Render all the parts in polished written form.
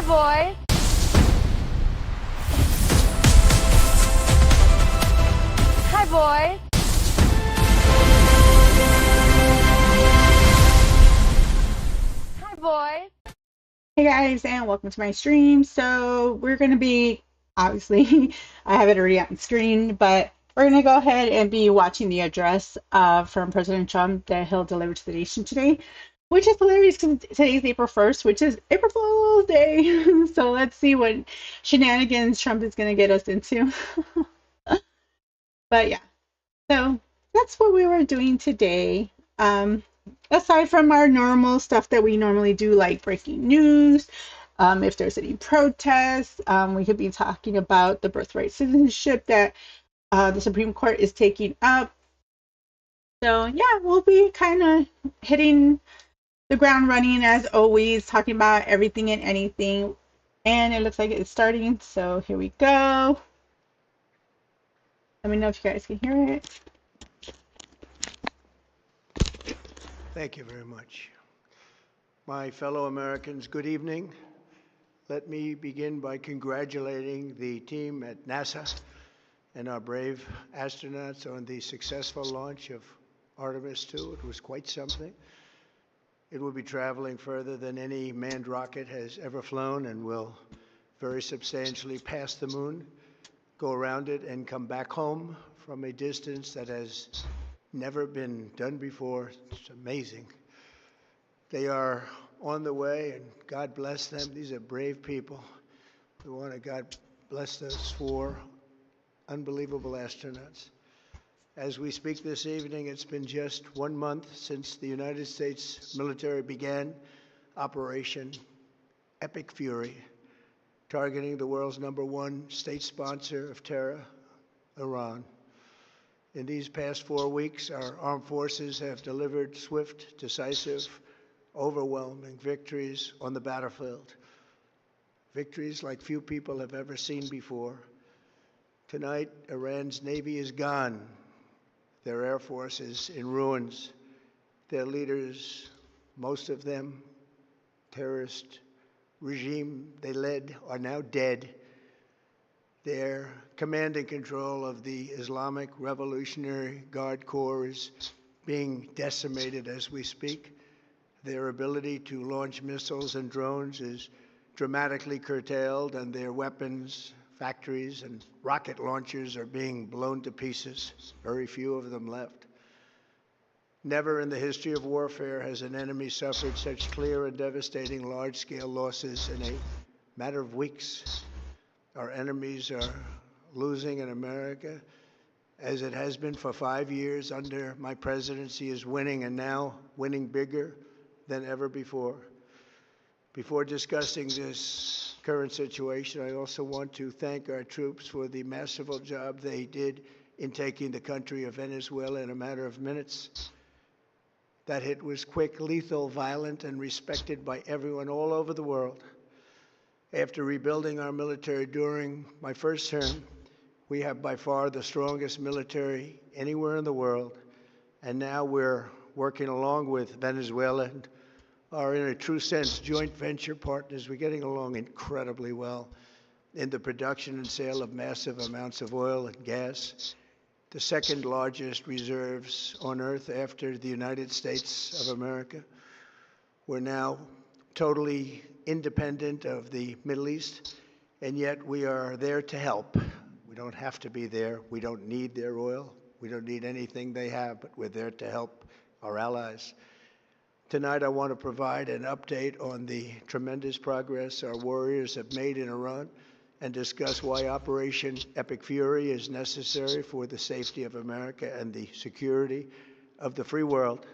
boy. Hi, boy. Hi, boy. Hey guys, and welcome to my stream. So we're going to be, obviously, I have it already on screen, but we're going to go ahead and be watching the address from President Trump that he'll deliver to the nation today, which is hilarious because today's April 1st, which is April Fool's Day. So let's see what shenanigans Trump is going to get us into. But yeah, so that's what we were doing today. Um, Aside from our normal stuff that we normally do, like breaking news, if there's any protests, we could be talking about the birthright citizenship that the Supreme Court is taking up. So yeah, we'll be kind of hitting the ground running as always, talking about everything and anything. And it looks like it's starting, so here we go. Let me know if you guys can hear it. Thank you very much. My fellow Americans, good evening. Let me begin by congratulating the team at NASA and our brave astronauts on the successful launch of Artemis II. It was quite something. It will be traveling further than any manned rocket has ever flown and will very substantially pass the moon, go around it, and come back home from a distance that has never been done before. It's amazing. They are on the way, and God bless them. These are brave people. We want to God bless those four unbelievable astronauts. As we speak this evening, it's been just 1 month since the United States military began Operation Epic Fury, targeting the world's #1 state sponsor of terror, Iran. In these past 4 weeks, our armed forces have delivered swift, decisive, overwhelming victories on the battlefield. Victories like few people have ever seen before. Tonight, Iran's Navy is gone. Their Air Force is in ruins. Their leaders, most of them terrorist regime they led, are now dead. Their command and control of the Islamic Revolutionary Guard Corps is being decimated as we speak. Their ability to launch missiles and drones is dramatically curtailed, and their weapons, factories, and rocket launchers are being blown to pieces. Very few of them left. Never in the history of warfare has an enemy suffered such clear and devastating large-scale losses in a matter of weeks. Our enemies are losing, and America, as it has been for 5 years under my presidency, is winning, and now winning bigger than ever before. Before discussing this current situation, I also want to thank our troops for the masterful job they did in taking the country of Venezuela in a matter of minutes. That hit was quick, lethal, violent, and respected by everyone all over the world. After rebuilding our military during my first term, we have by far the strongest military anywhere in the world, and now we're working along with Venezuela and are, in a true sense, joint venture partners. We're getting along incredibly well in the production and sale of massive amounts of oil and gas, the second largest reserves on Earth after the United States of America. We're now totally independent of the Middle East, and yet we are there to help. We don't have to be there. We don't need their oil. We don't need anything they have, but we're there to help our allies. Tonight, I want to provide an update on the tremendous progress our warriors have made in Iran and discuss why Operation Epic Fury is necessary for the safety of America and the security of the free world.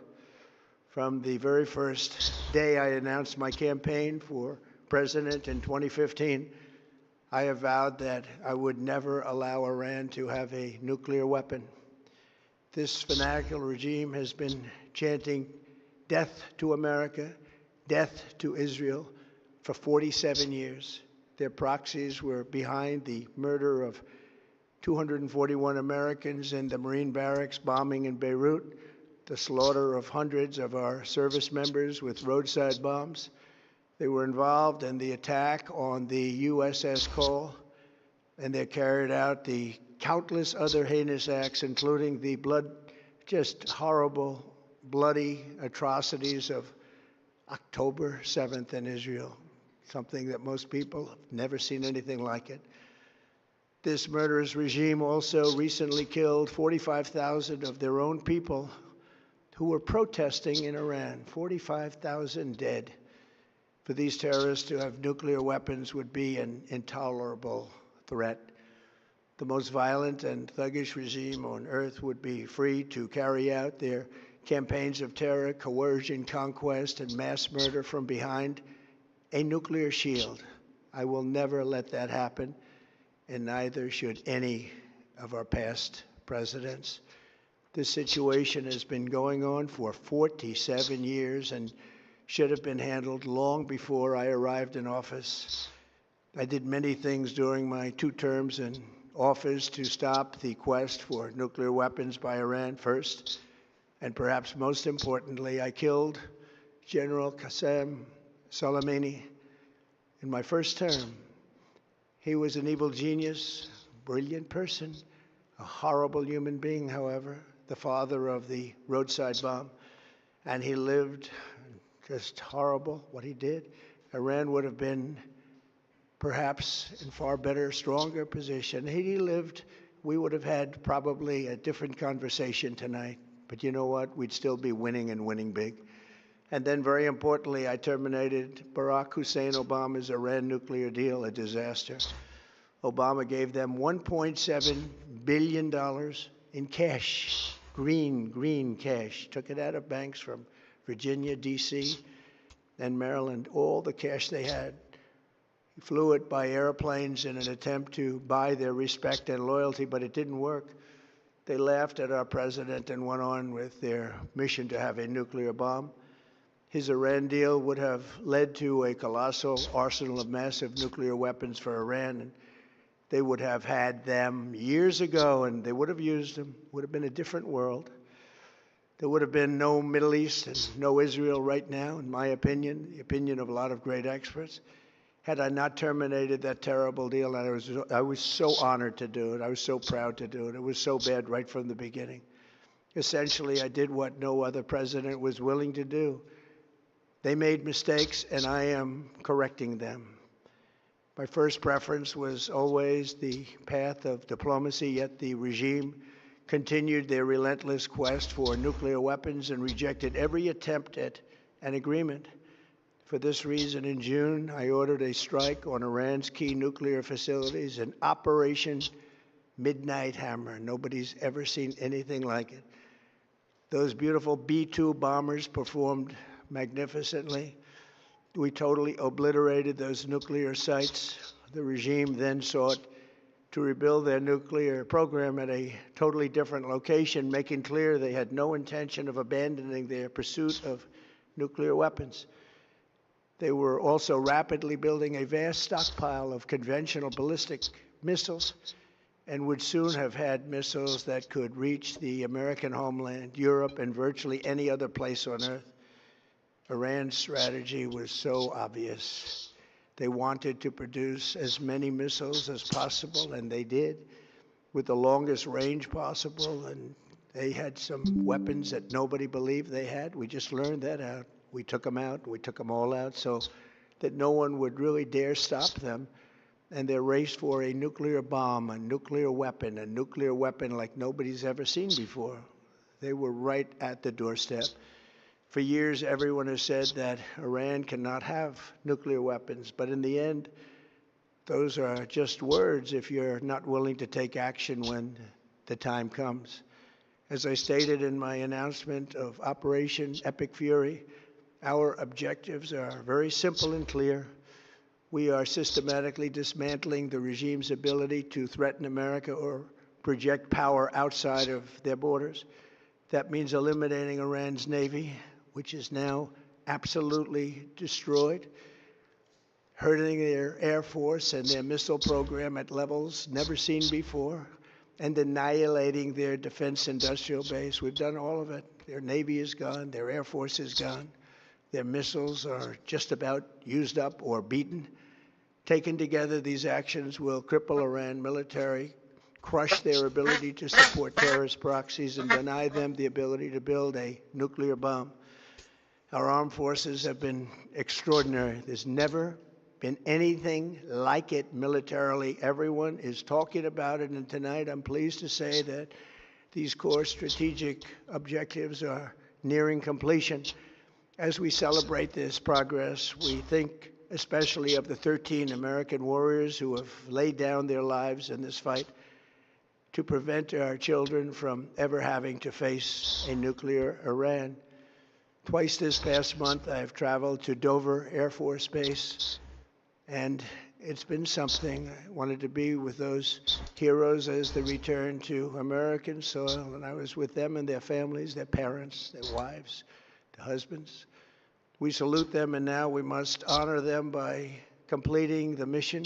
From the very first day I announced my campaign for president in 2015, I have vowed that I would never allow Iran to have a nuclear weapon. This fanatical regime has been chanting death to America, death to Israel for 47 years. Their proxies were behind the murder of 241 Americans in the Marine barracks bombing in Beirut, the slaughter of hundreds of our service members with roadside bombs, They were involved in the attack on the USS Cole, and they carried out the countless other heinous acts, including the just horrible, bloody atrocities of October 7th in Israel, something that most people have never seen anything like it. This murderous regime also recently killed 45,000 of their own people who were protesting in Iran. 45,000 dead. For these terrorists to have nuclear weapons would be an intolerable threat. The most violent and thuggish regime on earth would be free to carry out their campaigns of terror, coercion, conquest, and mass murder from behind a nuclear shield. I will never let that happen, and neither should any of our past presidents. This situation has been going on for 47 years and should have been handled long before I arrived in office. I did many things during my 2 terms in office to stop the quest for nuclear weapons by Iran first, and perhaps most importantly, I killed General Qasem Soleimani in my first term. He was an evil genius, brilliant person, a horrible human being, however, the father of the roadside bomb, and he lived just horrible what he did. Iran would have been perhaps in far better, stronger position. Had he lived, we would have had probably a different conversation tonight. But you know what? We'd still be winning and winning big. And then very importantly, I terminated Barack Hussein Obama's Iran nuclear deal, a disaster. Obama gave them $1.7 billion in cash, green cash. Took it out of banks from Virginia, D.C., and Maryland, all the cash they had. He flew it by airplanes in an attempt to buy their respect and loyalty, but it didn't work. They laughed at our president and went on with their mission to have a nuclear bomb. His Iran deal would have led to a colossal arsenal of massive nuclear weapons for Iran, and they would have had them years ago, and they would have used them. It would have been a different world. There would have been no Middle East and no Israel right now, in my opinion, the opinion of a lot of great experts, had I not terminated that terrible deal. And I was so honored to do it. I was so proud to do it. It was so bad right from the beginning. Essentially, I did what no other president was willing to do. They made mistakes, and I am correcting them. My first preference was always the path of diplomacy, yet the regime continued their relentless quest for nuclear weapons and rejected every attempt at an agreement. For this reason, in June, I ordered a strike on Iran's key nuclear facilities, an Operation Midnight Hammer. Nobody's ever seen anything like it. Those beautiful B-2 bombers performed magnificently. We totally obliterated those nuclear sites. The regime then sought to rebuild their nuclear program at a totally different location, making clear they had no intention of abandoning their pursuit of nuclear weapons. They were also rapidly building a vast stockpile of conventional ballistic missiles and would soon have had missiles that could reach the American homeland, Europe, and virtually any other place on Earth. Iran's strategy was so obvious. They wanted to produce as many missiles as possible, and they did, with the longest range possible, and they had some weapons that nobody believed they had. We just learned that out. We took them out. We took them all out so that no one would really dare stop them. And their race for a nuclear bomb, a nuclear weapon like nobody's ever seen before. They were right at the doorstep. For years, everyone has said that Iran cannot have nuclear weapons, but in the end, those are just words if you're not willing to take action when the time comes. As I stated in my announcement of Operation Epic Fury, our objectives are very simple and clear. We are systematically dismantling the regime's ability to threaten America or project power outside of their borders. That means eliminating Iran's Navy, which is now absolutely destroyed, hurting their Air Force and their missile program at levels never seen before, and annihilating their defense industrial base. We've done all of it. Their Navy is gone. Their Air Force is gone. Their missiles are just about used up or beaten. Taken together, these actions will cripple Iran military, crush their ability to support terrorist proxies, and deny them the ability to build a nuclear bomb. Our armed forces have been extraordinary. There's never been anything like it militarily. Everyone is talking about it, and tonight I'm pleased to say that these core strategic objectives are nearing completion. As we celebrate this progress, we think especially of the 13 American warriors who have laid down their lives in this fight to prevent our children from ever having to face a nuclear Iran. Twice this past month, I've traveled to Dover Air Force Base, and it's been something. I wanted to be with those heroes as they return to American soil, and I was with them and their families, their parents, their wives, their husbands. We salute them, and now we must honor them by completing the mission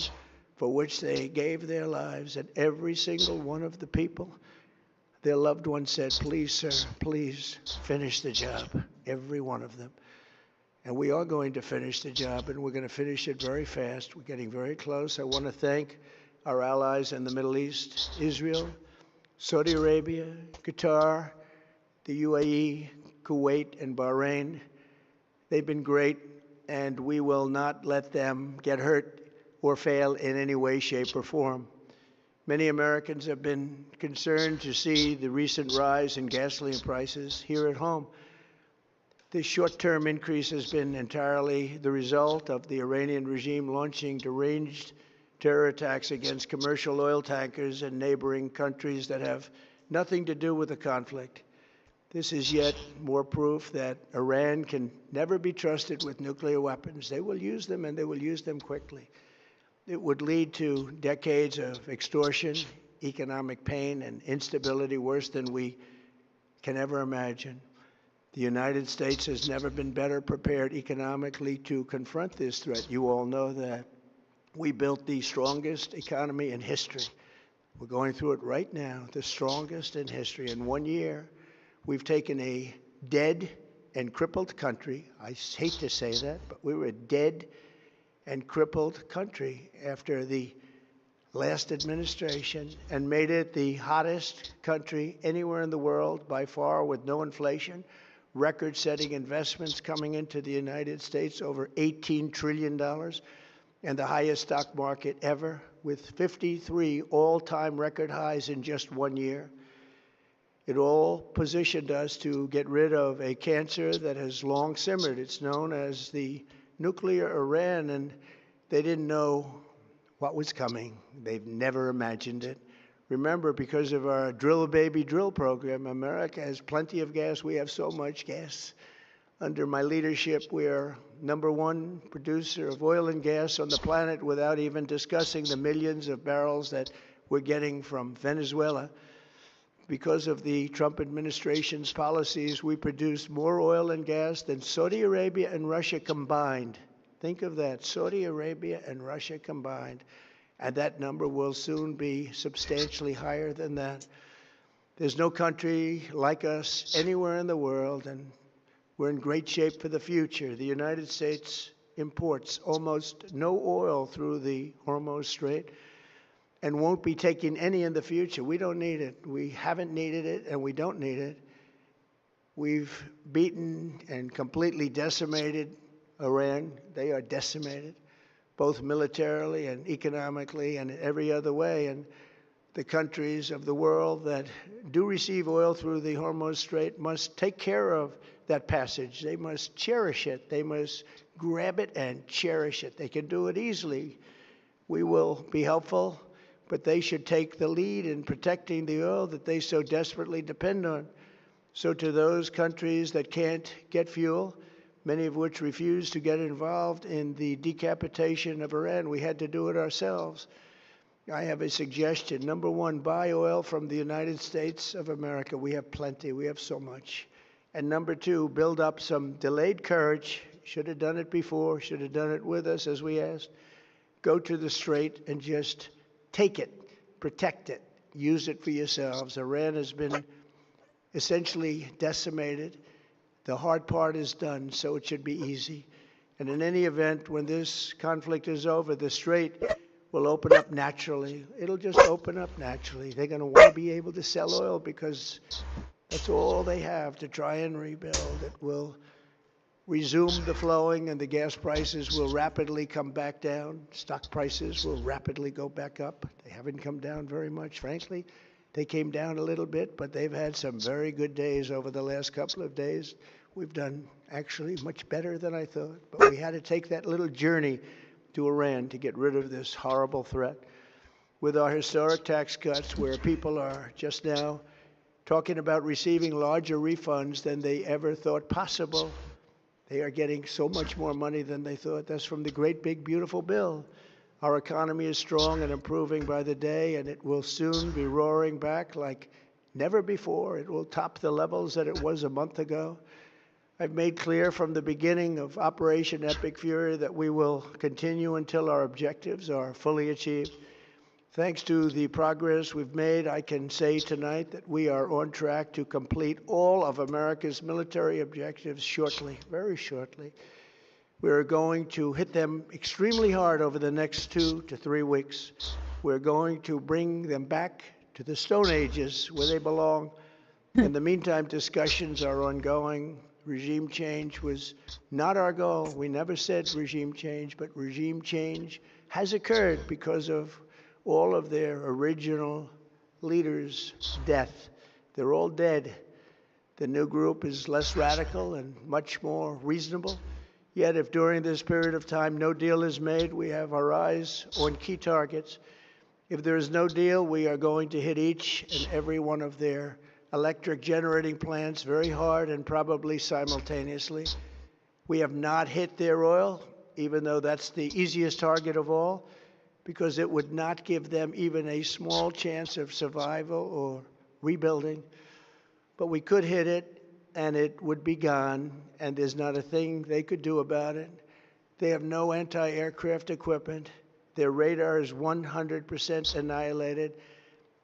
for which they gave their lives. And every single one of the people, their loved ones said, "Please, sir, please finish the job." Every one of them. And we are going to finish the job, and we're going to finish it very fast. We're getting very close. I want to thank our allies in the Middle East, Israel, Saudi Arabia, Qatar, the UAE, Kuwait, and Bahrain. They've been great, and we will not let them get hurt or fail in any way, shape, or form. Many Americans have been concerned to see the recent rise in gasoline prices here at home. This short-term increase has been entirely the result of the Iranian regime launching deranged terror attacks against commercial oil tankers in neighboring countries that have nothing to do with the conflict. This is yet more proof that Iran can never be trusted with nuclear weapons. They will use them, and they will use them quickly. It would lead to decades of extortion, economic pain, and instability worse than we can ever imagine. The United States has never been better prepared economically to confront this threat. You all know that. We built the strongest economy in history. We're going through it right now, the strongest in history. In 1 year, we've taken a dead and crippled country. I hate to say that, but we were a dead and crippled country after the last administration and made it the hottest country anywhere in the world by far, with no inflation, record-setting investments coming into the United States, over $18 trillion, and the highest stock market ever, with 53 all-time record highs in just 1 year. It all positioned us to get rid of a cancer that has long simmered. It's known as the nuclear Iran, and they didn't know what was coming. They've never imagined it. Remember, because of our Drill Baby Drill program, America has plenty of gas. We have so much gas. Under my leadership, we are #1 producer of oil and gas on the planet, without even discussing the millions of barrels that we're getting from Venezuela. Because of the Trump administration's policies, we produce more oil and gas than Saudi Arabia and Russia combined. Think of that, Saudi Arabia and Russia combined. And that number will soon be substantially higher than that. There's no country like us anywhere in the world, and we're in great shape for the future. The United States imports almost no oil through the Hormuz Strait and won't be taking any in the future. We don't need it. We haven't needed it, and we don't need it. We've beaten and completely decimated Iran. They are decimated, both militarily and economically and in every other way. And the countries of the world that do receive oil through the Hormuz Strait must take care of that passage. They must cherish it. They must grab it and cherish it. They can do it easily. We will be helpful, but they should take the lead in protecting the oil that they so desperately depend on. So to those countries that can't get fuel, many of which refuse to get involved in the decapitation of Iran, we had to do it ourselves. I have a suggestion. #1, buy oil from the United States of America. We have plenty. We have so much. And #2, build up some delayed courage. Should have done it before. Should have done it with us, as we asked. Go to the Strait and just take it, protect it, use it for yourselves. Iran has been essentially decimated. The hard part is done, so it should be easy. And in any event, when this conflict is over, the strait will open up naturally. It'll just open up naturally. They're going to want to be able to sell oil because that's all they have to try and rebuild. It will resume the flowing, and the gas prices will rapidly come back down. Stock prices will rapidly go back up. They haven't come down very much, frankly. They came down a little bit, but they've had some very good days over the last couple of days. We've done actually much better than I thought, but we had to take that little journey to Iran to get rid of this horrible threat. With our historic tax cuts, where people are just now talking about receiving larger refunds than they ever thought possible, they are getting so much more money than they thought. That's from the great big beautiful bill. Our economy is strong and improving by the day, and it will soon be roaring back like never before. It will top the levels that it was a month ago. I've made clear from the beginning of Operation Epic Fury that we will continue until our objectives are fully achieved. Thanks to the progress we've made, I can say tonight that we are on track to complete all of America's military objectives shortly, very shortly. We are going to hit them extremely hard over the next 2 to 3 weeks. We're going to bring them back to the Stone Ages where they belong. In the meantime, discussions are ongoing. Regime change was not our goal. We never said regime change, but regime change has occurred because of all of their original leaders' death. They're all dead. The new group is less radical and much more reasonable. Yet if during this period of time no deal is made, we have our eyes on key targets. If there is no deal, we are going to hit each and every one of their electric generating plants very hard and probably simultaneously. We have not hit their oil, even though that's the easiest target of all, because it would not give them even a small chance of survival or rebuilding. But we could hit it, and it would be gone, and there's not a thing they could do about it. They have no anti-aircraft equipment. Their radar is 100% annihilated.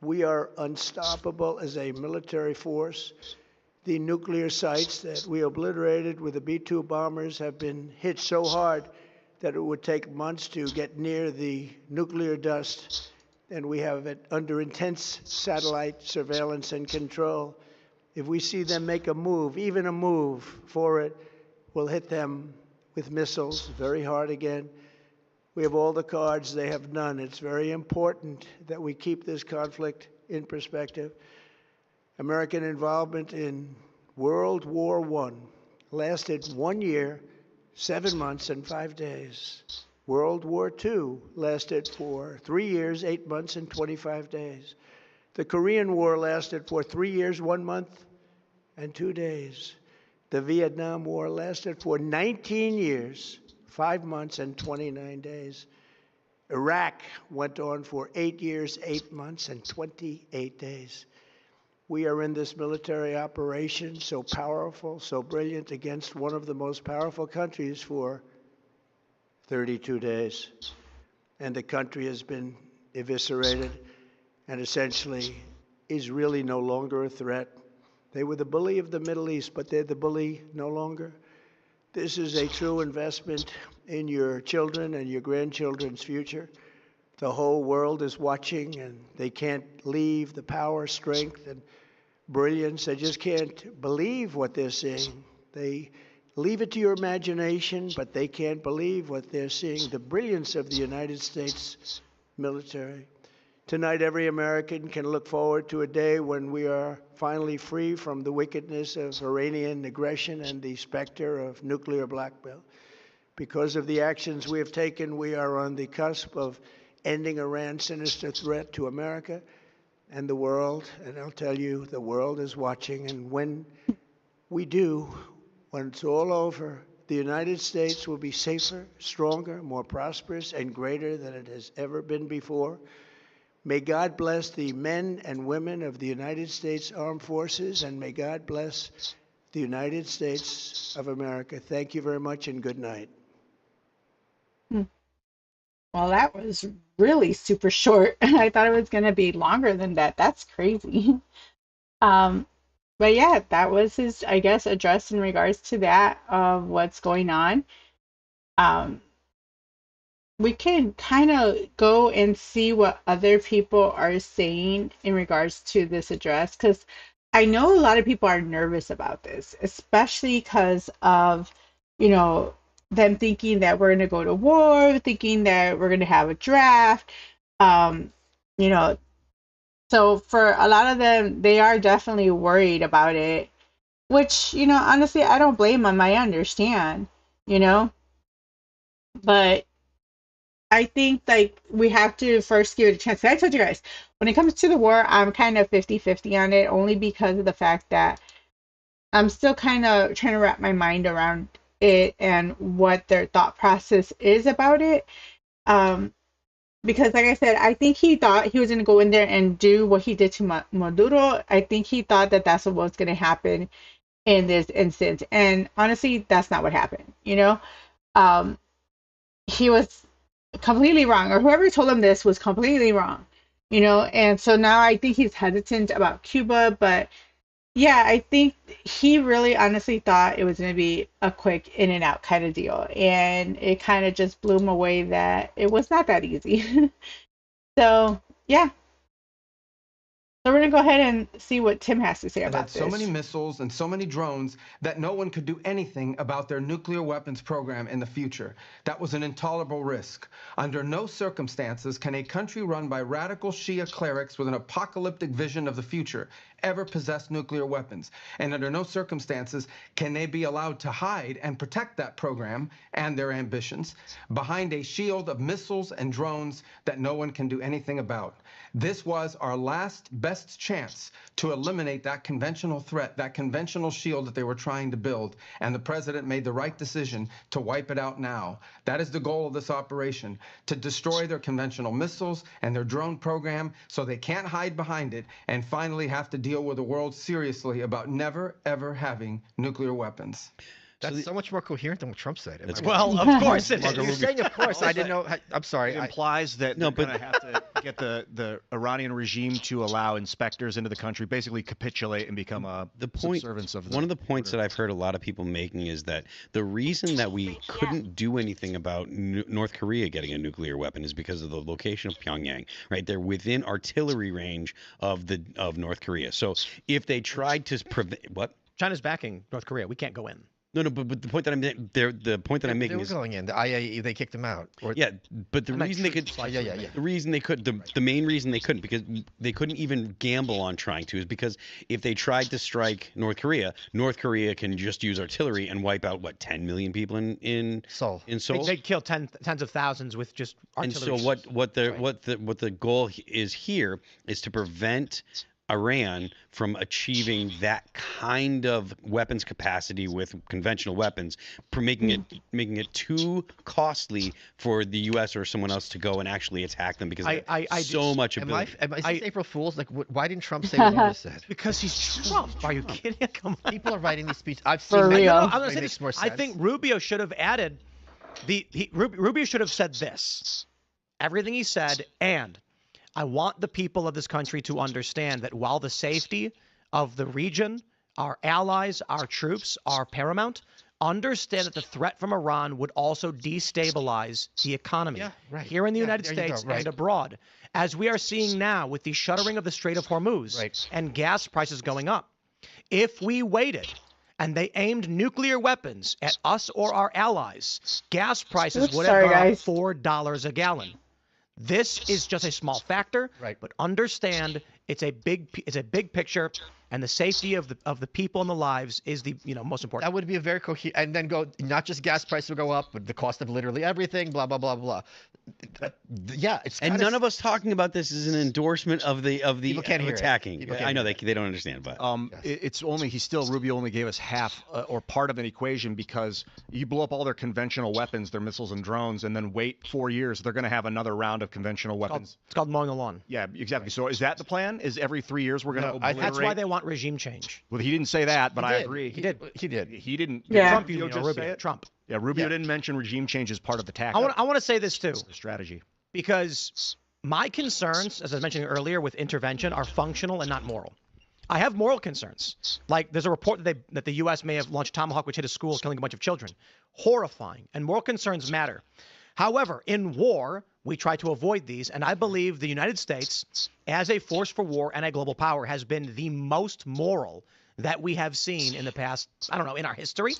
We are unstoppable as a military force. The nuclear sites that we obliterated with the B-2 bombers have been hit so hard that it would take months to get near the nuclear dust, and we have it under intense satellite surveillance and control. If we see them make a move, even a move for it, we'll hit them with missiles very hard again. We have all the cards, they have none. It's very important that we keep this conflict in perspective. American involvement in World War I lasted 1 year, 7 months, and 5 days. World War II lasted for 3 years, 8 months, and 25 days. The Korean War lasted for 3 years, 1 month, and 2 days. The Vietnam War lasted for 19 years, 5 months, and 29 days. Iraq went on for 8 years, 8 months, and 28 days. We are in this military operation so powerful, so brilliant against one of the most powerful countries for 32 days. And the country has been eviscerated and essentially is really no longer a threat. They were the bully of the Middle East, but they're the bully no longer. This is a true investment in your children and your grandchildren's future. The whole world is watching, and they can't leave the power, strength, and brilliance. They just can't believe what they're seeing. They leave it to your imagination, but they can't believe what they're seeing, the brilliance of the United States military. Tonight, every American can look forward to a day when we are finally free from the wickedness of Iranian aggression and the specter of nuclear blackmail. Because of the actions we have taken, we are on the cusp of ending Iran's sinister threat to America and the world. And I'll tell you, the world is watching. And when we do, when it's all over, the United States will be safer, stronger, more prosperous, and greater than it has ever been before. May God bless the men and women of the United States Armed Forces, and may God bless the United States of America. Thank you very much, and good night. Well, that was really super short. I thought it was going to be longer than that. That's crazy. Um, but yeah, that was his, I guess, address in regards to that of what's going on. Um, we can kind of go and see what other people are saying in regards to this address, because I know a lot of people are nervous about this, especially because of, you know, them thinking that we're going to go to war, thinking that we're going to have a draft. Um, you know, so for a lot of them, they are definitely worried about it, which, honestly, I don't blame them. I understand, you know, but I think like we have to first give it a chance. I told you guys, when it comes to the war, I'm kind of 50-50 on it, only because of the fact that I'm still kind of trying to wrap my mind around it and what their thought process is about it. Um, because like I said, I think he thought he was going to go in there and do what he did to Maduro. I think he thought that that's what was going to happen in this instance. And honestly, that's not what happened, Um, he was completely wrong, or whoever told him this was completely wrong, and so now I think he's hesitant about Cuba. But yeah, I think he really honestly thought it was going to be a quick in and out kind of deal, and it kind of just blew him away that it was not that easy. So yeah, so we're going to go ahead and see what Tim has to say That about had so many this. missiles and so many drones that no one could do anything about their nuclear weapons program in the future. That was an intolerable risk. Under no circumstances can a country run by radical Shia clerics with an apocalyptic vision of the future ever possess nuclear weapons. And under no circumstances can they be allowed to hide and protect that program and their ambitions behind a shield of missiles and drones that no one can do anything about. This was our last best chance to eliminate that conventional threat, that conventional shield that they were trying to build, and the president made the right decision to wipe it out now. That is the goal of this operation, to destroy their conventional missiles and their drone program so they can't hide behind it and finally have to deal with the world seriously about never, ever having nuclear weapons. That's so much more coherent than what Trump said. Well, of course it You're is. saying, of course. I didn't know. I'm sorry. It implies that No, they're but- going to have to get the Iranian regime to allow inspectors into the country, basically capitulate and become a subservience of the One of the points order. that I've heard a lot of people making is that the reason that we couldn't do anything about North Korea getting a nuclear weapon is because of the location of Pyongyang, right? They're within artillery range of North Korea. So if they tried to prevent what? China's backing North Korea. We can't go in. No, but the point that I'm making They is were going in. The IAEA, they kicked them out. Or, yeah, but the I meant reason they could troops, like, yeah. the reason they could the main reason they couldn't, because they couldn't even gamble on trying to, is because if they tried to strike North Korea can just use artillery and wipe out what 10 million people in Seoul. Seoul. They'd kill tens of thousands with just And artillery. so what the goal is here is to prevent Iran from achieving that kind of weapons capacity with conventional weapons, for making it too costly for the U.S. or someone else to go and actually attack them, because so much ability. Is this April Fool's? Like, why didn't Trump say what you just said? Because he's Trump. Are you kidding? Come on. People are writing these speeches. I've For seen. real. I'm gonna It say makes this. more I sense. think Rubio should have added Rubio should have said this. Everything he said, and I want the people of this country to understand that while the safety of the region, our allies, our troops are paramount, understand that the threat from Iran would also destabilize the economy Yeah, right. here in the Yeah, United there you go, States right. and abroad, as we are seeing now with the shuttering of the Strait of Hormuz Right. and gas prices going up. If we waited and they aimed nuclear weapons at us or our allies, gas prices Oops, would sorry, have gone up guys. $4 a gallon. This is just a small factor, Right. but understand it's a big picture, and the safety of the people and the lives is the most important. That would be a very coherent, and then go, not just gas prices will go up, but the cost of literally everything, blah, blah, blah, blah. Yeah, it's And none of us talking about this is an endorsement of the People can't hear it. attacking. People can't I know hear they don't understand, but It's only Rubio only gave us half or part of an equation, because you blow up all their conventional weapons, their missiles and drones, and then wait 4 years, they're going to have another round of conventional weapons. It's called mowing the lawn. Yeah, exactly. So is that the plan? Is every 3 years we're going to obliterate? That's why they want regime change. Well, he didn't say that, but I did. agree. He did. He did. He didn't. Yeah. Did Trump, Rubio just Rubio. say it? Trump. Yeah, Rubio Yeah. didn't mention regime change as part of the tactic. I want to say this too, the strategy. because my concerns, as I was mentioning earlier, with intervention are functional and not moral. I have moral concerns. Like there's a report that the U.S. may have launched Tomahawk, which hit a school, killing a bunch of children. Horrifying. And moral concerns matter. However, in war, we try to avoid these, and I believe the United States, as a force for war and a global power, has been the most moral that we have seen in the past, I don't know, in our history,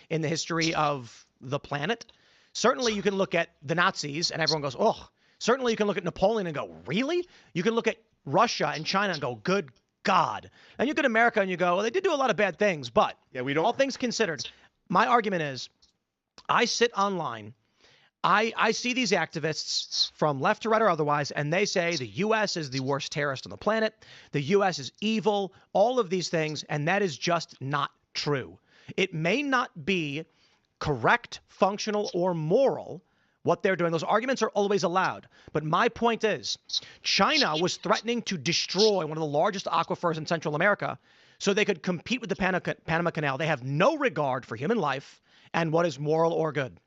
in the history of the planet. Certainly, you can look at the Nazis, and everyone goes, oh. Certainly, you can look at Napoleon and go, really? You can look at Russia and China and go, good God. And you look at America and you go, well, they did do a lot of bad things, but all things considered, my argument is, I sit online, I see these activists from left to right or otherwise, and they say the U.S. is the worst terrorist on the planet. The U.S. is evil, all of these things, and that is just not true. It may not be correct, functional, or moral what they're doing. Those arguments are always allowed. But my point is, China was threatening to destroy one of the largest aquifers in Central America so they could compete with the Panama Canal. They have no regard for human life and what is moral or good.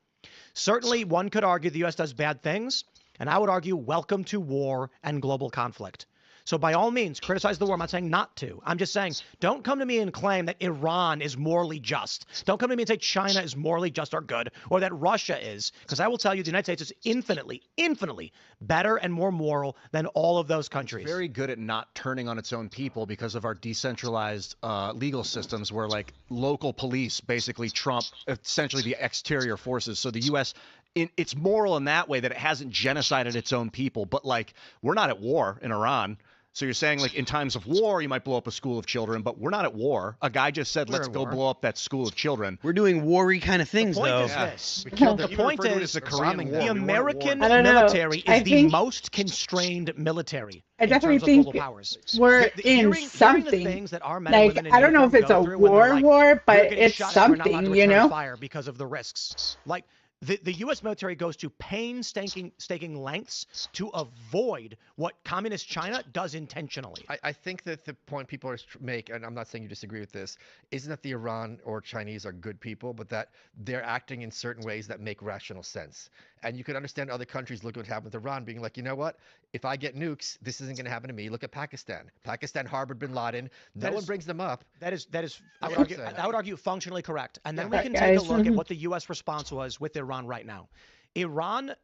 Certainly, one could argue the U.S. does bad things, and I would argue welcome to war and global conflict. So by all means, criticize the war. I'm not saying not to. I'm just saying don't come to me and claim that Iran is morally just. Don't come to me and say China is morally just or good, or that Russia is, because I will tell you the United States is infinitely, infinitely better and more moral than all of those countries. Very good at not turning on its own people because of our decentralized legal systems where like local police basically trump essentially the exterior forces. So the U.S., it's moral in that way that it hasn't genocided its own people. But like we're not at war in Iran. So you're saying like in times of war, you might blow up a school of children, but we're not at war. A guy just said, let's go blow up that school of children. We're doing war-y kind of things, though. The point is, the American military is the most constrained military. I definitely think we're in something. Like, I don't know if it's a war, but it's something, you know? Fire because of the risks. Like, the U.S. military goes to painstaking lengths to avoid what communist China does intentionally. I think that the point people make, and I'm not saying you disagree with this, isn't that the Iran or Chinese are good people, but that they're acting in certain ways that make rational sense. And you can understand other countries look at what happened with Iran being like, you know what? If I get nukes, this isn't going to happen to me. Look at Pakistan. Pakistan harbored bin Laden. No one brings them up. That is I would argue functionally correct. And then we can take a look at what the U.S. response was with Iran right now. Iran,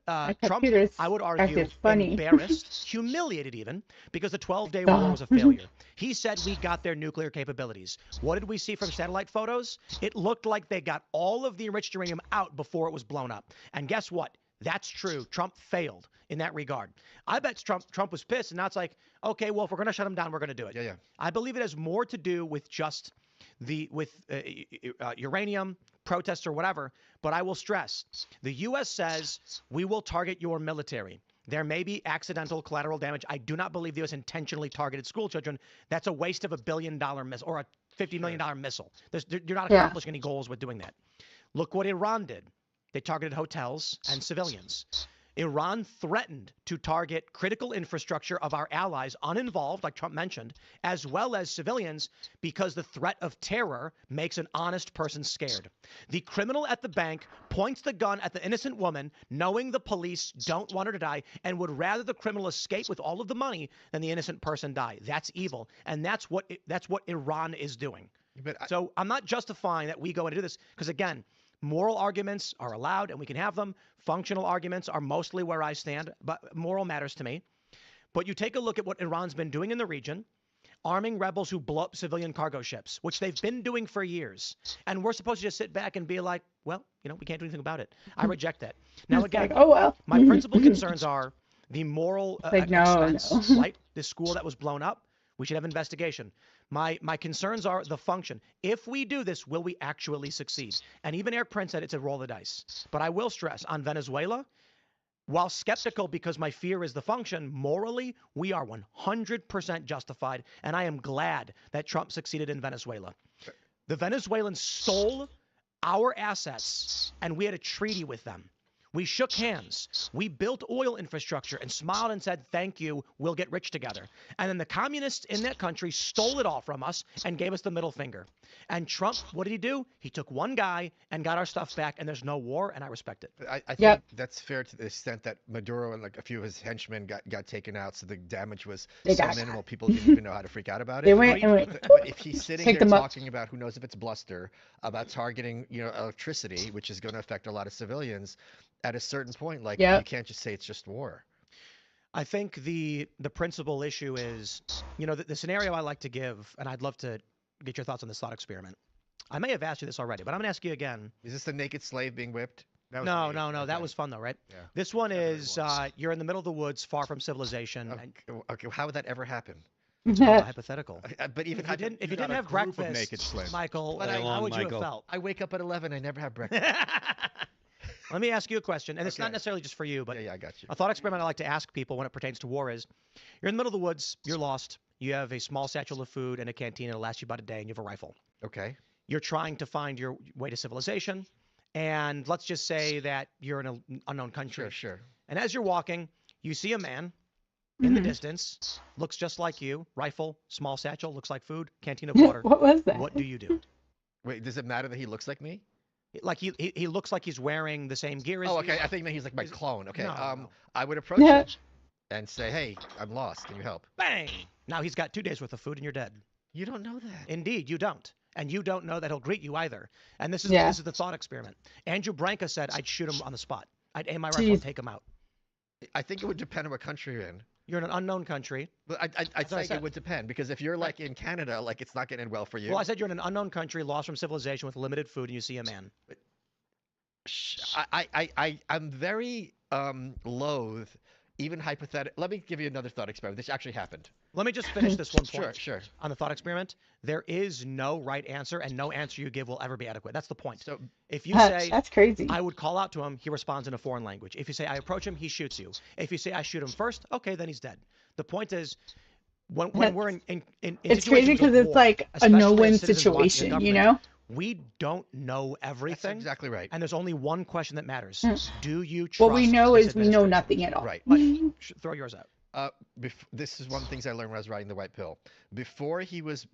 Trump, I would argue, embarrassed, humiliated even, because the 12-day war was a failure. He said we got their nuclear capabilities. What did we see from satellite photos? It looked like they got all of the enriched uranium out before it was blown up. And guess what? That's true. Trump failed in that regard. I bet Trump was pissed, and now it's like, okay, well, if we're going to shut him down, we're going to do it. Yeah. I believe it has more to do with just uranium, protests or whatever, but I will stress, the U.S. says we will target your military. There may be accidental collateral damage. I do not believe the U.S. intentionally targeted school children. That's a waste of $1 billion missile or a $50 million missile. You're not accomplishing any goals with doing that. Look what Iran did. They targeted hotels and civilians. Iran threatened to target critical infrastructure of our allies, uninvolved, like Trump mentioned, as well as civilians, because the threat of terror makes an honest person scared. The criminal at the bank points the gun at the innocent woman, knowing the police don't want her to die, and would rather the criminal escape with all of the money than the innocent person die. That's evil, and that's what Iran is doing. So I'm not justifying that we go and do this, because again, moral arguments are allowed, and we can have them. Functional arguments are mostly where I stand, but moral matters to me. But you take a look at what Iran's been doing in the region, arming rebels who blow up civilian cargo ships, which they've been doing for years. And we're supposed to just sit back and be like, well, we can't do anything about it. I reject that. Now, again, my principal concerns are the moral expense, right? The school that was blown up. We should have investigation. My concerns are the function. If we do this, will we actually succeed? And even Eric Prince said it's a roll of the dice. But I will stress on Venezuela, while skeptical because my fear is the function, morally, we are 100% justified. And I am glad that Trump succeeded in Venezuela. The Venezuelans stole our assets, and we had a treaty with them. We shook hands. We built oil infrastructure and smiled and said, thank you, we'll get rich together. And then the communists in that country stole it all from us and gave us the middle finger. And Trump, what did he do? He took one guy and got our stuff back, and there's no war, and I respect it. I think Yep. that's fair to the extent that Maduro and like a few of his henchmen got taken out, so the damage was They so got minimal people didn't even know how to freak out about it. They went and went, But if he's sitting Pick there them up. talking about who knows if it's bluster, about targeting, electricity, which is going to affect a lot of civilians, at a certain point, like Yep. you can't just say it's just war. I think the principal issue is, the scenario I like to give, and I'd love to get your thoughts on this thought experiment. I may have asked you this already, but I'm going to ask you again. Is this the naked slave being whipped? That was No, me. no, no. That Okay. was fun, though, right? Yeah. This one Whatever it is was. you're in the middle of the woods, far from civilization. And Okay, how would that ever happen? hypothetical. But even If you didn't a have group of breakfast, naked slaves. Michael, But how would you Michael. have felt? I wake up at 11. I never have breakfast. Let me ask you a question, and it's not Okay. necessarily just for you, but yeah, I got you. a thought experiment I like to ask people when it pertains to war is, you're in the middle of the woods, you're lost, you have a small satchel of food and a canteen, it'll last you about a day, and you have a rifle. Okay. You're trying to find your way to civilization, and let's just say that you're in an unknown country. Sure, sure. And as you're walking, you see a man in the Mhm. distance, looks just like you, rifle, small satchel, looks like food, canteen of water. What was that? What do you do? Wait, does it matter that he looks like me? Like he looks like he's wearing the same gear as Oh, you. okay. I think he's like my clone. Okay. No, no. I would approach Yeah. him and say, "Hey, I'm lost. Can you help?" Bang! Now he's got 2 days worth of food and you're dead. You don't know that. Indeed, you don't. And you don't know that he'll greet you either. And this is Yeah. the thought experiment. Andrew Branca said I'd shoot him on the spot. I'd aim my rifle Jeez. and take him out. I think it would depend on what country you're in. You're in an unknown country. But I'd That's what I say it said. would depend because if you're like in Canada, like it's not getting well for you. Well, I said you're in an unknown country, lost from civilization with limited food, and you see a man. I'm very loath, even hypothetical. Let me give you another thought experiment. This actually happened. Let me just finish this one point. Sure. On the thought experiment, there is no right answer, and no answer you give will ever be adequate. That's the point. So If you say, That's crazy. I would call out to him, he responds in a foreign language. If you say, I approach him, he shoots you. If you say, I shoot him first, okay, then he's dead. The point is, when we're in It's crazy situations of because it's war, like a especially as no-win citizens watching a situation, you government, know? we don't know that's everything, exactly right. and there's only one question that matters. Do you trust What we know this is we know administration? nothing at all. Right. Throw yours out. This is one of the things I learned when I was writing the White Pill. Before he was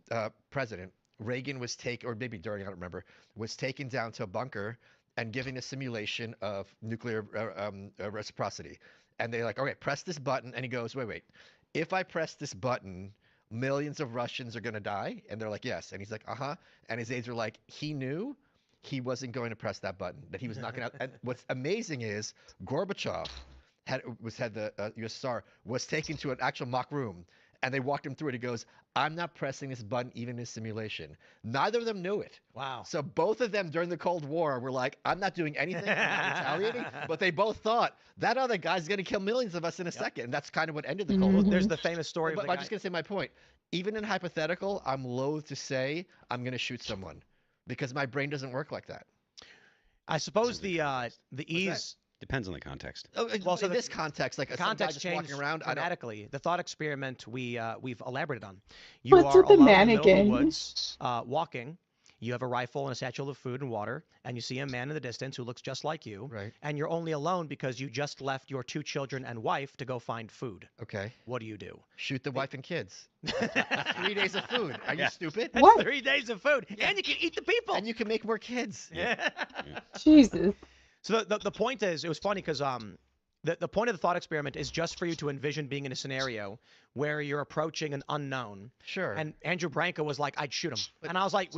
president, Reagan was taken, or maybe during, I don't remember, was taken down to a bunker and given a simulation of nuclear reciprocity. And they're like, all right, press this button. And he goes, wait. If I press this button, millions of Russians are going to die? And they're like, yes. And he's like, uh-huh. And his aides are like, he knew he wasn't going to press that button, that he was not going to. And what's amazing is Gorbachev had the USSR was taken to an actual mock room, and they walked him through it. He goes, I'm not pressing this button even in simulation. Neither of them knew it. Wow. So both of them during the Cold War were like, I'm not doing anything, I'm not retaliating. But they both thought that other guy's going to kill millions of us in a second. And that's kind of what ended the Cold War. There's the famous story of But the I'm guy. just going to say my point. Even in hypothetical, I'm loath to say I'm going to shoot someone because my brain doesn't work like that. I suppose the ease. Depends on the context. Oh, Well, so in the this context, like The some guy context just changed walking around, I don't. dramatically. The thought experiment we've elaborated on. You What's are with the alone in the middle of the mannequin? woods, walking. You have a rifle and a satchel of food and water, and you see a man in the distance who looks just like you. Right. And you're only alone because you just left your 2 children and wife to go find food. Okay. What do you do? Shoot the wife and kids. 3 days of food. Are you stupid? That's What? 3 days of food, and you can eat the people. And you can make more kids. Jesus. So the point is, it was funny because the point of the thought experiment is just for you to envision being in a scenario where you're approaching an unknown. Sure. And Andrew Branca was like, I'd shoot him. And I was like,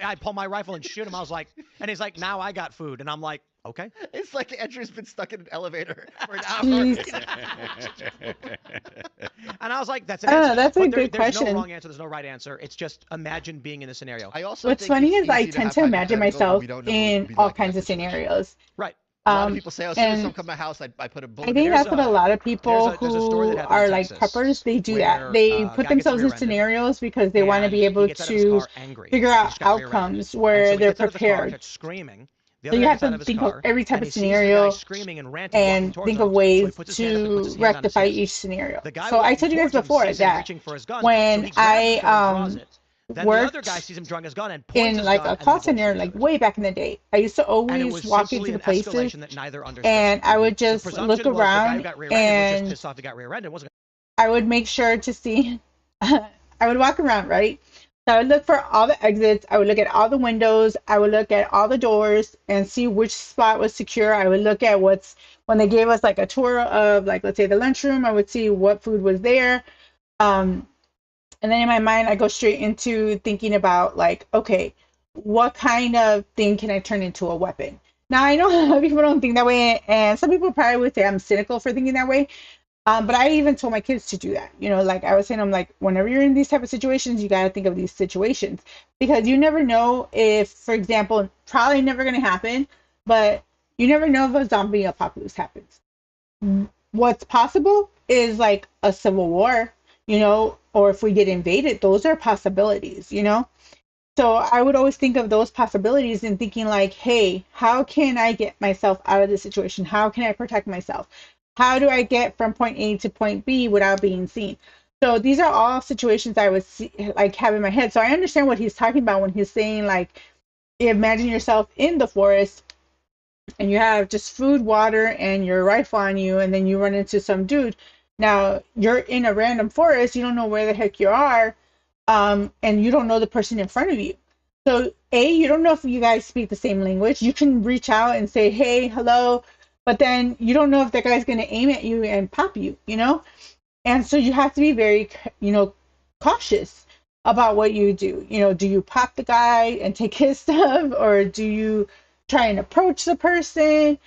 I'd pull my rifle and shoot him. I was like, and he's like, now I got food. And I'm like, okay. It's like Andrew's been stuck in an elevator for an hour. Jeez. And I was like, that's an Oh, answer. that's a But good there's no question. wrong answer. There's no right answer. It's just imagine being in the scenario. I also What's think funny it's is I easy tend have to imagine hypotheticals, but myself we don't know who would in be all like in kinds that of situation. scenarios. Right. A lot of people say, oh, as soon as and someone come to my house, I put a bullet I in think their that's There's what a lot of people there's a story who that happened are in like Texas preppers, they do where, that. They a put guy gets themselves in rear-ended. scenarios because they want to And be he able gets out of his to car angry. figure He out just got rear-ended. outcomes And where so he they're gets out of his car, prepared. starts screaming. The So other you guy have gets out to of his think car, of every type and of he sees the guy scenario screaming and ranting walking and towards think him. of So he ways puts his hand up and puts to his hand on his rectify hip. each scenario. The guy So I walking told you guys towards him before sees him that reaching for his gun, when so he grabs his gun and I draws it. Then worked the other guy sees him drawing his gun and points in his like gun, a and call they both center shoot like each other. way back in the day. I used to And it always was walk simply into the an places escalation that neither understood. and I would just the look presumption was the guy who around got rear-ended was just and pissed off he got rear-ended. Wasn't I would make sure to see. I would walk around, right? So I would look for all the exits. I would look at all the windows. I would look at all the doors and see which spot was secure. I would look at when they gave us like a tour of like, let's say the lunchroom, I would see what food was there. And then in my mind, I go straight into thinking about like, okay, what kind of thing can I turn into a weapon? Now I know a lot of people don't think that way, and some people probably would say I'm cynical for thinking that way. But I even told my kids to do that. You know, like I was saying, I'm like, whenever you're in these type of situations, you got to think of these situations because you never know if, for example, probably never going to happen, but you never know if a zombie apocalypse happens. What's possible is like a civil war, you know, or if we get invaded, those are possibilities, you know? So I would always think of those possibilities and thinking like, hey, how can I get myself out of this situation? How can I protect myself? How do I get from point A to point B without being seen? So these are all situations I would see, like have in my head. So I understand what he's talking about when he's saying like, imagine yourself in the forest and you have just food, water, and your rifle on you, and then you run into some dude. Now you're in a random forest, you don't know where the heck you are, and you don't know the person in front of you. So you don't know if you guys speak the same language. You can reach out and say, hey, hello, but then you don't know if that guy's going to aim at you and pop you, you know? And so you have to be very, you know, cautious about what you do. You know, do you pop the guy and take his stuff, or do you try and approach the person?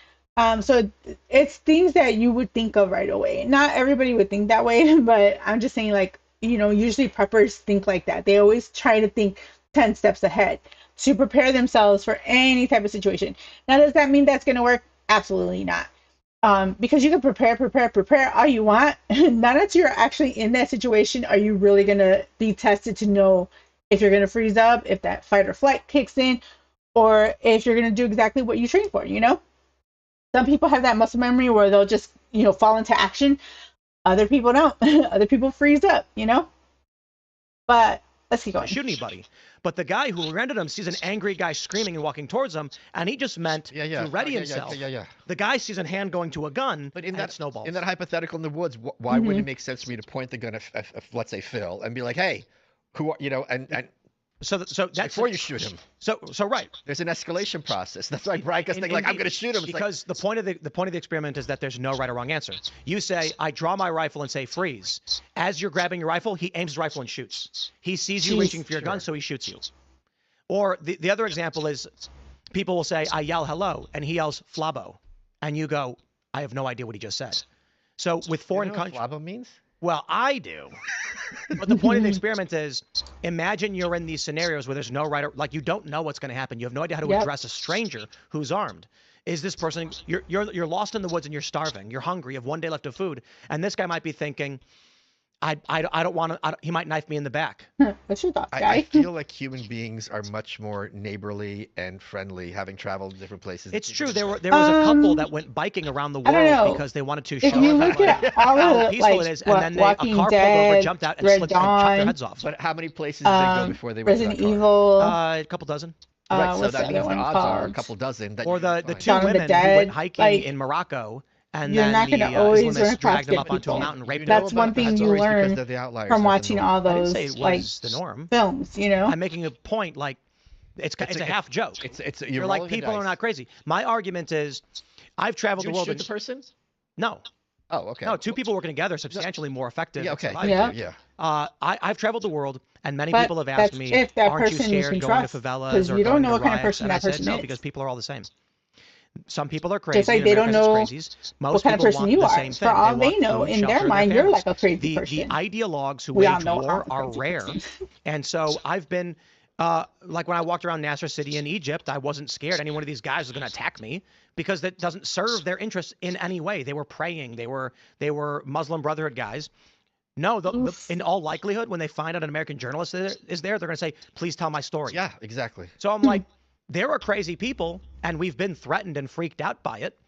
So it's things that you would think of right away. Not everybody would think that way, but I'm just saying, like, you know, usually preppers think like that. They always try to think 10 steps ahead to prepare themselves for any type of situation. Now, does that mean that's going to work? Absolutely not. Because you can prepare all you want. Not until you're actually in that situation are you really going to be tested to know if you're going to freeze up, if that fight or flight kicks in, or if you're going to do exactly what you train for, you know? Some people have that muscle memory where they'll just, you know, fall into action. Other people don't. Other people freeze up, you know? But let's keep going. shoot anybody. But the guy who rendered him sees an angry guy screaming and walking towards him, and he just meant to ready himself. The guy sees a hand going to a gun, But in and that it snowballs. in that hypothetical in the woods, why wouldn't it make sense for me to point the gun at let's say Phil and be like, hey, who are you know, and so that's before you shoot him. So right. There's an escalation process. That's why Brian goes think like I'm going to shoot him. It's because the point of the experiment is that there's no right or wrong answer. You say, I draw my rifle and say freeze. As you're grabbing your rifle, he aims his rifle and shoots. He sees you reaching for your gun, so he shoots you. Or the other example is people will say, I yell hello, and he yells flabo, and you go, I have no idea what he just said. So with foreign countries, flabo means? Well, I do. But the point of the experiment is, imagine you're in these scenarios where there's no right or, like, you don't know what's going to happen. You have no idea how to address a stranger who's armed. Is this person, you're lost in the woods and you're starving. You're hungry. You have one day left of food. And this guy might be thinking, I don't want to, he might knife me in the back. What's your thought, guy? I feel like human beings are much more neighborly and friendly, having traveled different places. It's true. There was a couple that went biking around the world because they wanted to show if you look at all how the, peaceful like, it is, and then a Walking car pulled Dead, over, jumped out, and Red slipped and chopped their Dawn, heads off. But how many places did they go before they went to that Resident car? Evil, A couple dozen. Right, so what's that the means other the one odds are a called? couple dozen. That Or you the can two Shaun of the women who Dead, went hiking like- in Morocco, and You're then not gonna the always run Islamists across dragged them good up onto a people. mountain and raped That's them. one thing you learn from watching all I didn't those say it like was the norm. films, you know? I'm making a point, like, it's a half joke. You're like, people are not crazy. My argument is, I've traveled the Did you world. shoot the person? No. Oh, okay. No, two people working together substantially more effective. Yeah, okay. Yeah. I've traveled the world, and many But people have that's asked me, if that aren't you person you scared can going to trust, favelas 'cause or you don't going know to what kind of riots? person And that I said, person no, is. because people are all the same. Some people are crazy. Just like in they don't America, know it's crazies. Most what kind of people person want you the are. same For thing. all They they want know, food, in their shelter, mind, you're families. like a crazy The person. ideologues who We all wage know war I'm a are crazy rare. person. And so I've been, like when I walked around Nasser City in Egypt, I wasn't scared any one of these guys was going to attack me because that doesn't serve their interests in any way. They were praying. They were Muslim Brotherhood guys. No, in all likelihood, when they find out an American journalist is there, they're going to say, please tell my story. Yeah, exactly. So I'm like, there are crazy people, and we've been threatened and freaked out by it.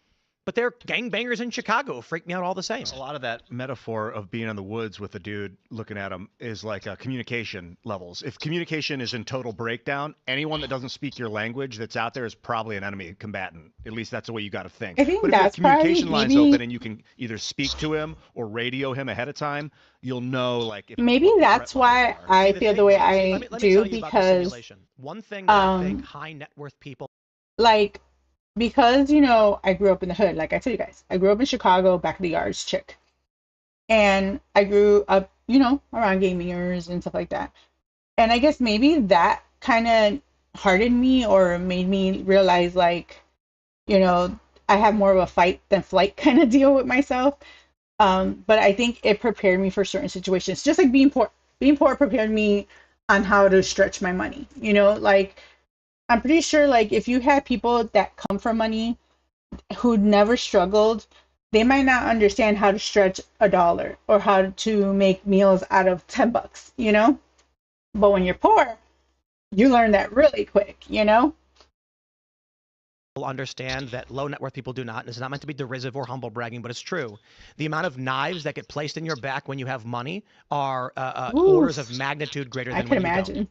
But they're gangbangers in Chicago. Freak me out all the same. A lot of that metaphor of being in the woods with a dude looking at him is like communication levels. If communication is in total breakdown, anyone that doesn't speak your language that's out there is probably an enemy combatant. At least that's the way you got to think. I think But if that's your communication probably line's maybe- open and you can either speak to him or radio him ahead of time, you'll know like if Maybe what the that's threat levels why are. I See, feel the thing way is- I let me do tell you about the because simulation. One thing that I think high net worth people like because I grew up in the hood, like I told you guys. I grew up in Chicago, back of the yards chick. And I grew up, around gamers and stuff like that. And I guess maybe that kind of hardened me or made me realize like, I have more of a fight than flight kind of deal with myself. But I think it prepared me for certain situations. Just like being poor. Being poor prepared me on how to stretch my money. Like I'm pretty sure like if you had people that come from money who never struggled, they might not understand how to stretch $1 or how to make meals out of $10, But when you're poor, you learn that really quick, will understand that low net worth people do not. And it's not meant to be derisive or humble bragging, but it's true. The amount of knives that get placed in your back when you have money are orders of magnitude greater than I can when you imagine. don't.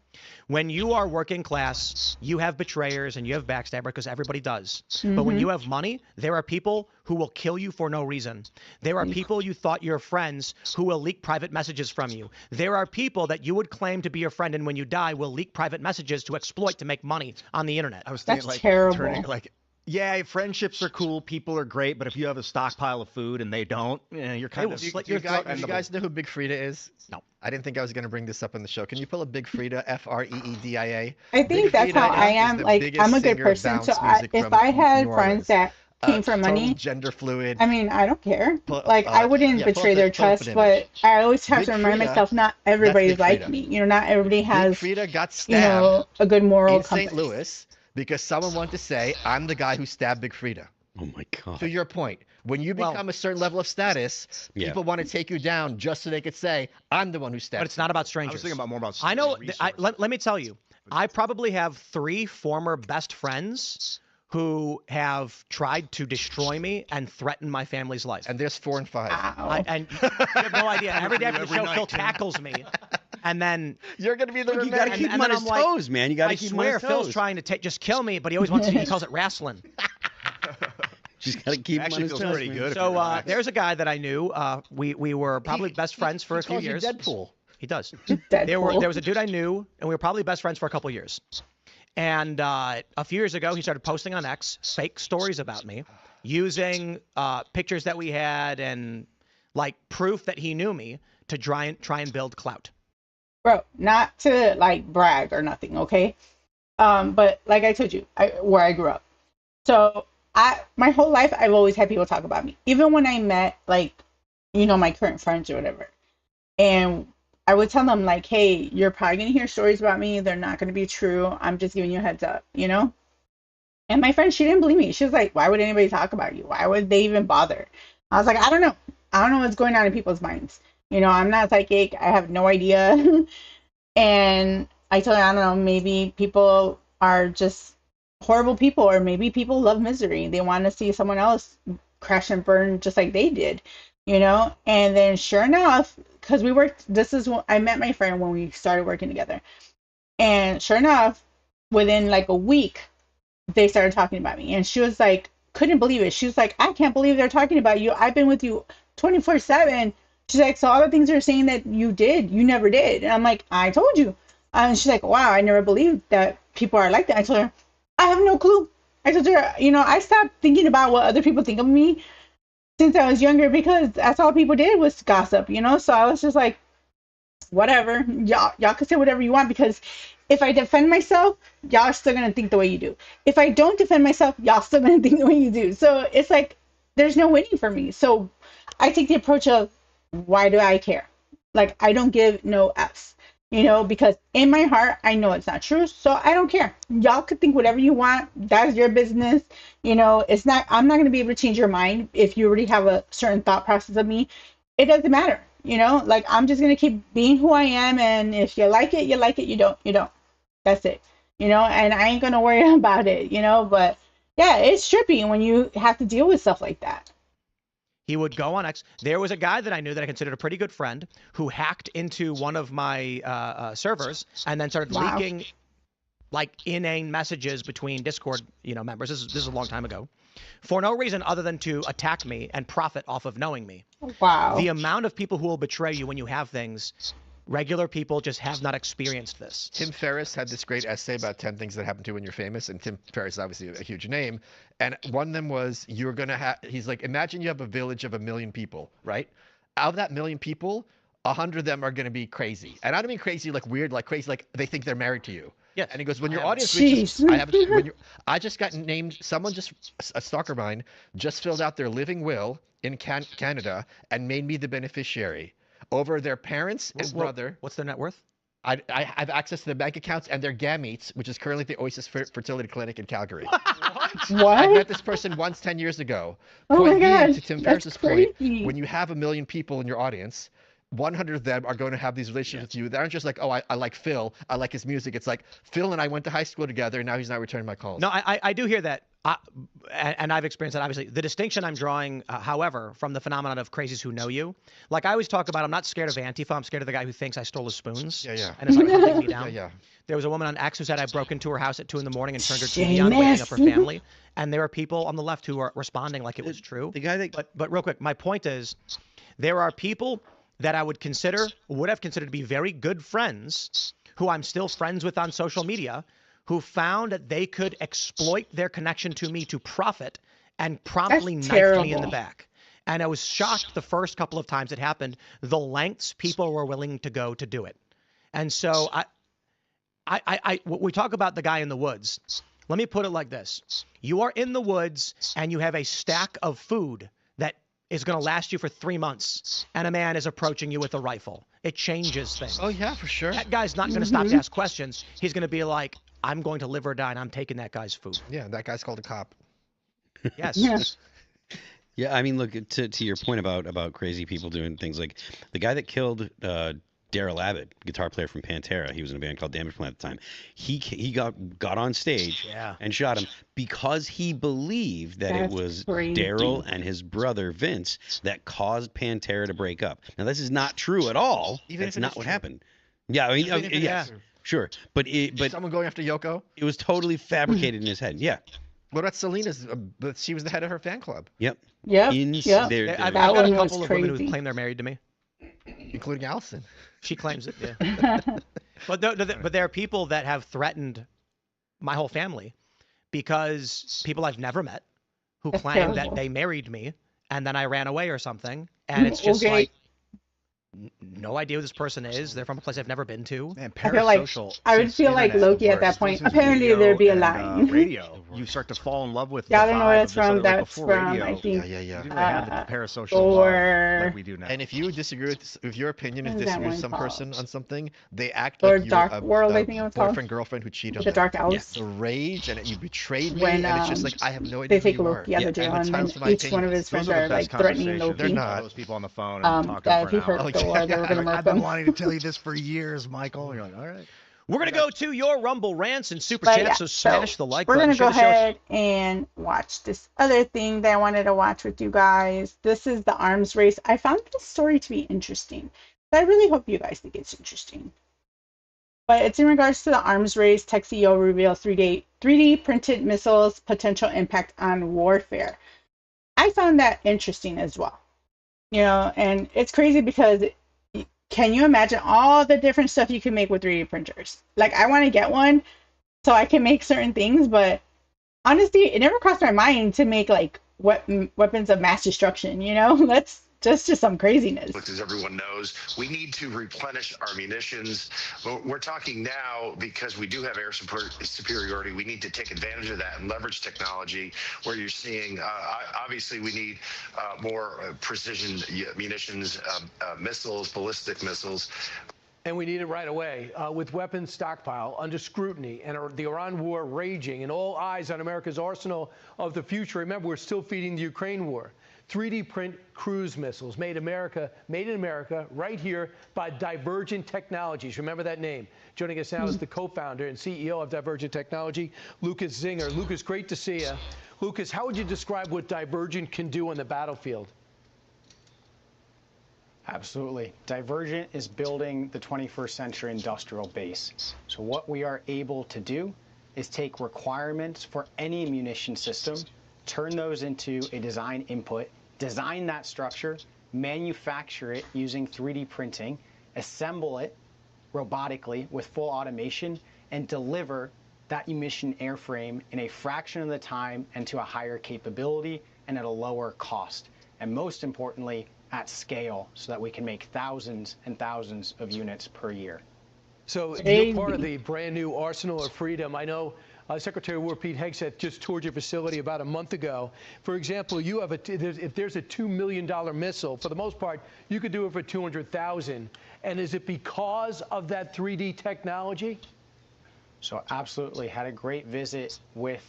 When you are working class, you have betrayers and you have backstabbers because everybody does. But when you have money, there are people who will kill you for no reason. There are people you thought you're friends who will leak private messages from you. There are people that you would claim to be your friend and when you die will leak private messages to exploit to make money on the internet. I was That's thinking like terrible. yeah, friendships are cool, people are great, but if you have a stockpile of food and they don't, you're kind will of split Do your you throat guys, in you the guys know who Big Frida is? No. I didn't think I was going to bring this up in the show. Can you pull a Big Frida, Freedia? I think that's how I am. Like I'm a good person. So if I had friends that came from money, gender fluid. I mean, I don't care. Pull- Like I wouldn't yeah, pull betray up their the- pull up trust, an but image. I always have Big to remind Frida, myself not that's everybody's Big like Frida. me. Not everybody Big has, Frida got stabbed a good moral in compass. St. Louis because someone wanted to say, I'm the guy who stabbed Big Frida. Oh my God. To your point, when you become a certain level of status, Yeah. people want to take you down just so they could say, I'm the one who stabbed But it's not about I strangers. was thinking about more about I know. resources. Let me tell you, I probably have 3 former best friends who have tried to destroy me and threaten my family's life. And there's 4 and 5. Ow. And you have no idea. Every day after the Every show, night, Phil Tim. tackles me, and then You're going to be the You got to revenge. keep him and on then his I'm like, toes, man. You got I to keep him on swear his Phil's toes. trying to just kill me, but he always wants to. He calls it wrestling. Just got to keep him on Actually his feels toes. pretty man. good. if So you're relaxed. there's a guy that I knew. We were probably best friends for a few calls you years. Deadpool. He does. Deadpool. There was a dude I knew, and we were probably best friends for a couple years. And a few years ago, he started posting on X fake stories about me, using pictures that we had and like proof that he knew me to try and build clout. Bro, not to like brag or nothing, okay? But like I told you, where I grew up. So my whole life I've always had people talk about me. Even when I met like, my current friends or whatever. And I would tell them like, hey, you're probably gonna hear stories about me. They're not gonna be true. I'm just giving you a heads up, And my friend, she didn't believe me. She was like, why would anybody talk about you? Why would they even bother? I was like, I don't know. I don't know what's going on in people's minds. I'm not psychic. I have no idea. And I told her, I don't know, maybe people are just horrible people, or maybe people love misery. They want to see someone else crash and burn just like they did, And then sure enough, because this is when I met my friend when we started working together. And sure enough, within like a week, they started talking about me. And she was like, couldn't believe it. She was like, I can't believe they're talking about you. I've been with you 24/7. She's like, so all the things they're saying that you did, you never did. And I'm like, I told you. And she's like, wow, I never believed that people are like that. I told her, I have no clue. I told her, I stopped thinking about what other people think of me since I was younger because that's all people did was gossip, So I was just like, whatever. Y'all can say whatever you want because if I defend myself, y'all are still going to think the way you do. If I don't defend myself, y'all still going to think the way you do. So it's like, there's no winning for me. So I take the approach of, why do I care? Like, I don't give no F's, because in my heart, I know it's not true. So I don't care. Y'all could think whatever you want. That's your business. I'm not going to be able to change your mind if you already have a certain thought process of me. It doesn't matter. Like, I'm just going to keep being who I am. And if you like it, you like it. You don't. That's it. And I ain't going to worry about it, but Yeah, it's trippy when you have to deal with stuff like that. He would go on X. There was a guy that I knew that I considered a pretty good friend who hacked into one of my servers and then started Wow. leaking like inane messages between Discord, members. This is a long time ago, for no reason other than to attack me and profit off of knowing me. Wow. The amount of people who will betray you when you have things, regular people just have not experienced this. Tim Ferriss had this great essay about 10 things that happen to you when you're famous, and Tim Ferriss is obviously a huge name. And one of them was he's like, imagine you have a village of 1 million people, right? Out of that 1 million people, 100 of them are going to be crazy. And I don't mean crazy like weird, like crazy like they think they're married to you. Yeah. And he goes, when your audience Jeez. reaches, I just got named, a stalker of mine just filled out their living will in Canada and made me the beneficiary over their parents and brother. What's their net worth? I have access to their bank accounts and their gametes, which is currently the Oasis Fertility Clinic in Calgary. What? I met this person once 10 years ago. Oh my Point being, gosh, to Tim that's Ferriss's point, crazy. when you have 1 million people in your audience, 100 of them are going to have these relationships with you. They aren't just like, oh, I like Phil, I like his music. It's like, Phil and I went to high school together, and now he's not returning my calls. No, I do hear that, and I've experienced that, obviously. The distinction I'm drawing, however, from the phenomenon of crazies who know you, like I always talk about, I'm not scared of Antifa, I'm scared of the guy who thinks I stole his spoons. Yeah. And is like hunting me down. Yeah. There was a woman on X who said I broke into her house at 2 in the morning and turned her TV on, waking up her family. And there are people on the left who are responding like it was true. The guy that But real quick, my point is, there are people that I would have considered to be very good friends, who I'm still friends with on social media, who found that they could exploit their connection to me to profit and promptly That's knifed me in the terrible. back. And I was shocked the first couple of times it happened, the lengths people were willing to go to do it. And so we talk about the guy in the woods. Let me put it like this. You are in the woods and you have a stack of food that is going to last you for 3 months, and a man is approaching you with a rifle. It changes things. Oh, yeah, for sure. That guy's not going to stop to ask questions. He's going to be like, I'm going to live or die, and I'm taking that guy's food. Yeah, that guy's called a cop. Yes. Yeah. Yeah, I mean, look, to your point about crazy people doing things, like the guy that killed Daryl Abbott, guitar player from Pantera, he was in a band called Damage Plan at the time. He got on stage and shot him because he believed that it That's was crazy. Daryl and his brother Vince that caused Pantera to break up. Now, this is not true at all. Even That's if it not is what true. happened. Yeah, I mean, Even if it is yeah, true. sure, but Someone going after Yoko? it was totally fabricated in his head. Yeah. What about Selena's? But she was the head of her fan club, Yep. Yep. Insane. Yep. I've That got a one was couple of women who crazy. claim they're married to me. including Allison. She claims it, yeah. But there are people that have threatened my whole family because people I've never met who That's claim that terrible. they married me and then I ran away or something. And it's just Okay. like, no idea who this person is. They're from a place I've never been to. Man, I feel like parasocial I would since feel like internet Loki at or that point. since Apparently, video there'd be a and, line. radio. You start to fall in love with Yeah, I the don't know vibe where of it's this other, from. like, That's before from, radio. I think, Yeah. You didn't really have the parasocial or- love like we do now. And if you disagree with, if your opinion is What is that disagree with one some called? person on something, they act Or like you're Dark a, World, a I think it was called. boyfriend girlfriend who cheated on The them. Dark Elves. The rage and you betrayed me, When and it's just like I have no they idea take who you are. Loki out the jail, I'm and then entitled to my each one of opinion. his friends Those are are the like best threatening conversations. Loki. They're not. Those people on the phone and talking That for if he an hour. hurt the war, they were gonna murder I've been him. wanting to tell you this for years, Michael. And you're like, all right. We're going to go to your Rumble rants and Super But Chats, yeah, so smash the like we're button. gonna go Share the show. ahead and watch this other thing that I wanted to watch with you guys. This is the arms race. I found this story to be interesting. I really hope you guys think it's interesting. But it's in regards to the arms race. Tech CEO reveals 3D printed missiles potential impact on warfare. I found that interesting as well. And it's crazy because can you imagine all the different stuff you can make with 3D printers? Like, I want to get one so I can make certain things, but honestly, it never crossed my mind to make like weapons of mass destruction. That's just some craziness. As everyone knows, we need to replenish our munitions. We're talking now because we do have air superiority. We need to take advantage of that and leverage technology where you're seeing, obviously, we need more precision munitions, missiles, ballistic missiles. And we need it right away. With weapons stockpile under scrutiny and the Iran war raging and all eyes on America's arsenal of the future. Remember, we're still feeding the Ukraine war. 3D print cruise missiles made in America, right here by Divergent Technologies. Remember that name. Joining us now is the co-founder and CEO of Divergent Technology, Lucas Zinger. Lucas, great to see you. Lucas, how would you describe what Divergent can do on the battlefield? Absolutely. Divergent is building the 21st century industrial base. So what we are able to do is take requirements for any munition system, turn those into a design input, design that structure, manufacture it using 3D printing, assemble it robotically with full automation, and deliver that munition airframe in a fraction of the time and to a higher capability and at a lower cost. And most importantly, at scale, so that we can make thousands and thousands of units per year. So you're part of the brand new Arsenal of Freedom. I know Secretary of War Pete Hegseth just toured your facility about a month ago. For example, you have if there's a $2 million missile, for the most part, you could do it for 200,000. And is it because of that 3D technology? So absolutely, had a great visit with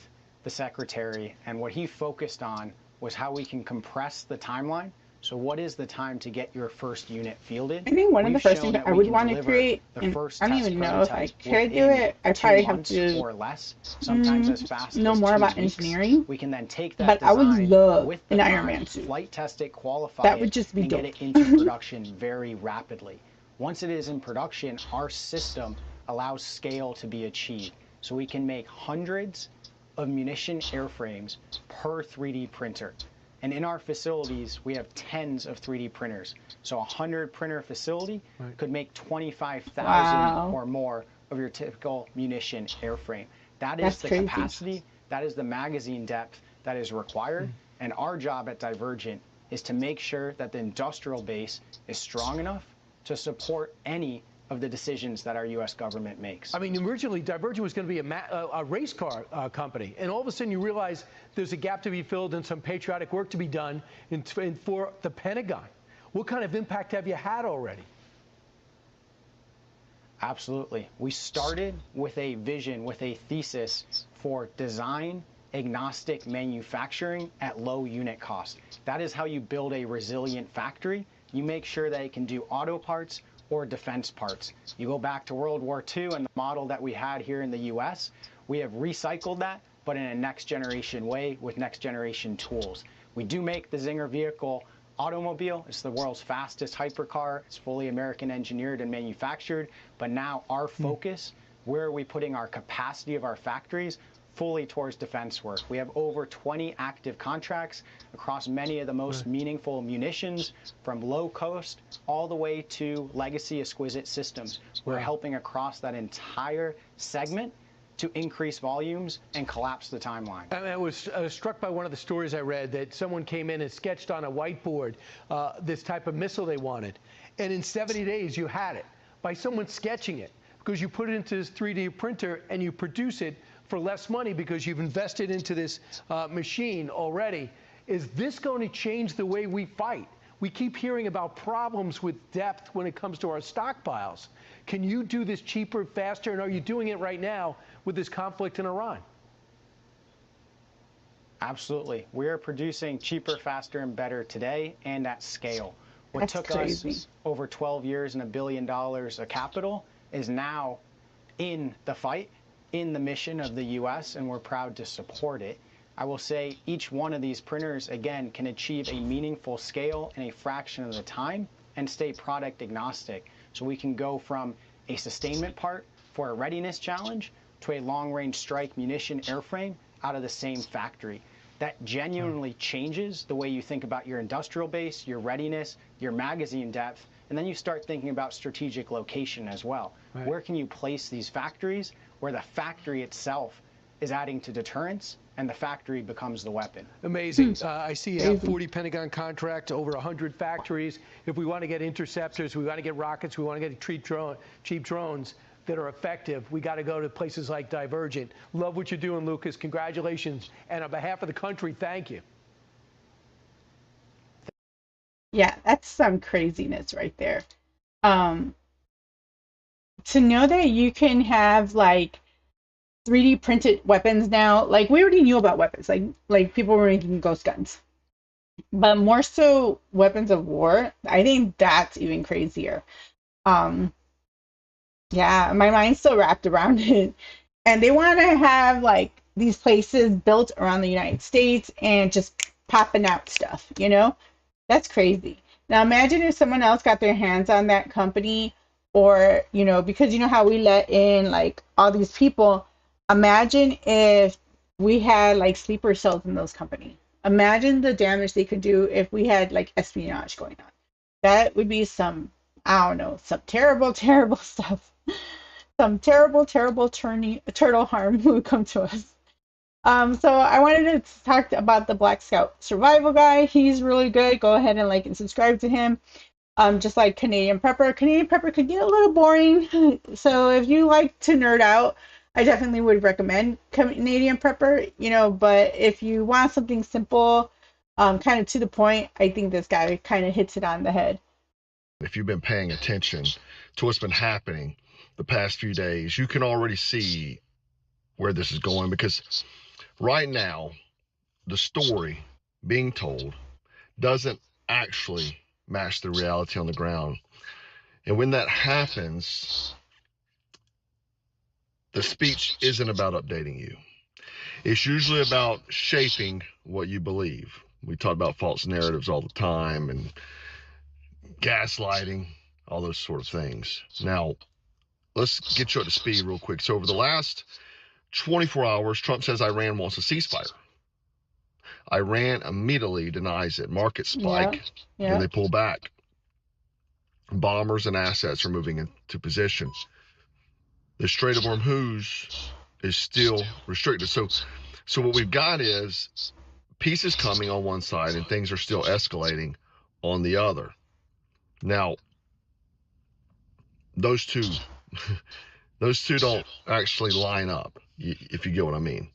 the Secretary, and what he focused on was how we can compress the timeline. So what is the time to get your first unit fielded? I think one of the first things that I would want to create, and I don't even know if I could do it, I probably have to or less, sometimes as fast know as more 2 about weeks. engineering. We can then take that But I would design love with an the Iron prime, Man suit. flight test it, qualify That would it, just be and dope. get it into production very rapidly. Once it is in production, our system allows scale to be achieved. So we can make hundreds of munition airframes per 3D printer. And in our facilities, we have tens of 3D printers. So a 100 printer facility could make 25,000 or more of your typical munition airframe. That is the capacity, that is the magazine depth that is required. And our job at Divergent is to make sure that the industrial base is strong enough to support any of the decisions that our U.S. government makes. I mean, originally, Divergent was going to be a race car company, and all of a sudden you realize there's a gap to be filled and some patriotic work to be done for the Pentagon. What kind of impact have you had already? Absolutely. We started with a vision, with a thesis for design agnostic manufacturing at low unit cost. That is how you build a resilient factory. You make sure that it can do auto parts or defense parts. You go back to World War II and the model that we had here in the US, we have recycled that, but in a next generation way with next generation tools. We do make the Zinger vehicle automobile. It's the world's fastest hypercar. It's fully American engineered and manufactured, but now our focus, where are we putting our capacity of our factories? Fully towards defense work. We have over 20 active contracts across many of the most meaningful munitions, from low cost all the way to legacy exquisite systems. We're helping across that entire segment to increase volumes and collapse the timeline. I was struck by one of the stories I read that someone came in and sketched on a whiteboard this type of missile they wanted. And in 70 days, you had it by someone sketching it, because you put it into this 3D printer and you produce it for less money because you've invested into this machine already. Is this going to change the way we fight? We keep hearing about problems with depth when it comes to our stockpiles. Can you do this cheaper, faster, and are you doing it right now with this conflict in Iran? Absolutely. We are producing cheaper, faster, and better today and at scale. What took us over 12 years and $1 billion of capital is now in the fight, in the mission of the U.S., and we're proud to support it. I will say each one of these printers, again, can achieve a meaningful scale in a fraction of the time and stay product agnostic. So we can go from a sustainment part for a readiness challenge to a long-range strike munition airframe out of the same factory. That genuinely changes the way you think about your industrial base, your readiness, your magazine depth, and then you start thinking about strategic location as well. Where can you place these factories where the factory itself is adding to deterrence and the factory becomes the weapon? Amazing. I see you have 40 Pentagon contracts, over 100 factories. If we want to get interceptors, we want to get rockets, we want to get cheap drones that are effective, we got to go to places like Divergent. Love what you're doing, Lucas. Congratulations. And on behalf of the country, thank you. Yeah, that's some craziness right there. To know that you can have like 3D printed weapons now, like we already knew about weapons, like people were making ghost guns. but more so weapons of war. I think that's even crazier. Um, yeah, my mind's still wrapped around it. And they want to have like these places built around the United States and just popping out stuff, you know? That's crazy. Now imagine if someone else got their hands on that company, or, you know, because you know how we let in like all these people. Imagine if we had like sleeper cells in those companies. Imagine the damage they could do if we had like espionage going on. That would be some, I don't know, some terrible, terrible stuff. Some terrible, terrible turtle harm would come to us. So I wanted to talk about the Black Scout Survival Guy. He's really good. Go ahead and like and subscribe to him. Just like Canadian Prepper. Canadian Prepper could get a little boring. So if you like to nerd out, I definitely would recommend Canadian Prepper, you know, but if you want something simple, kind of to the point, I think this guy kind of hits it on the head. If you've been paying attention to what's been happening the past few days, you can already see where this is going, because right now the story being told doesn't actually match the reality on the ground. And when that happens, the speech isn't about updating you. It's usually about shaping what you believe. We talk about false narratives all the time and gaslighting, all those sort of things. Now, let's get you up to speed real quick. So over the last 24 hours, Trump says Iran wants a ceasefire. Iran immediately denies it. Markets spike, then they pull back. Bombers and assets are moving into position. The Strait of Hormuz is still restricted. So what we've got is peace is coming on one side and things are still escalating on the other. Now, those two don't actually line up, if you get what I mean.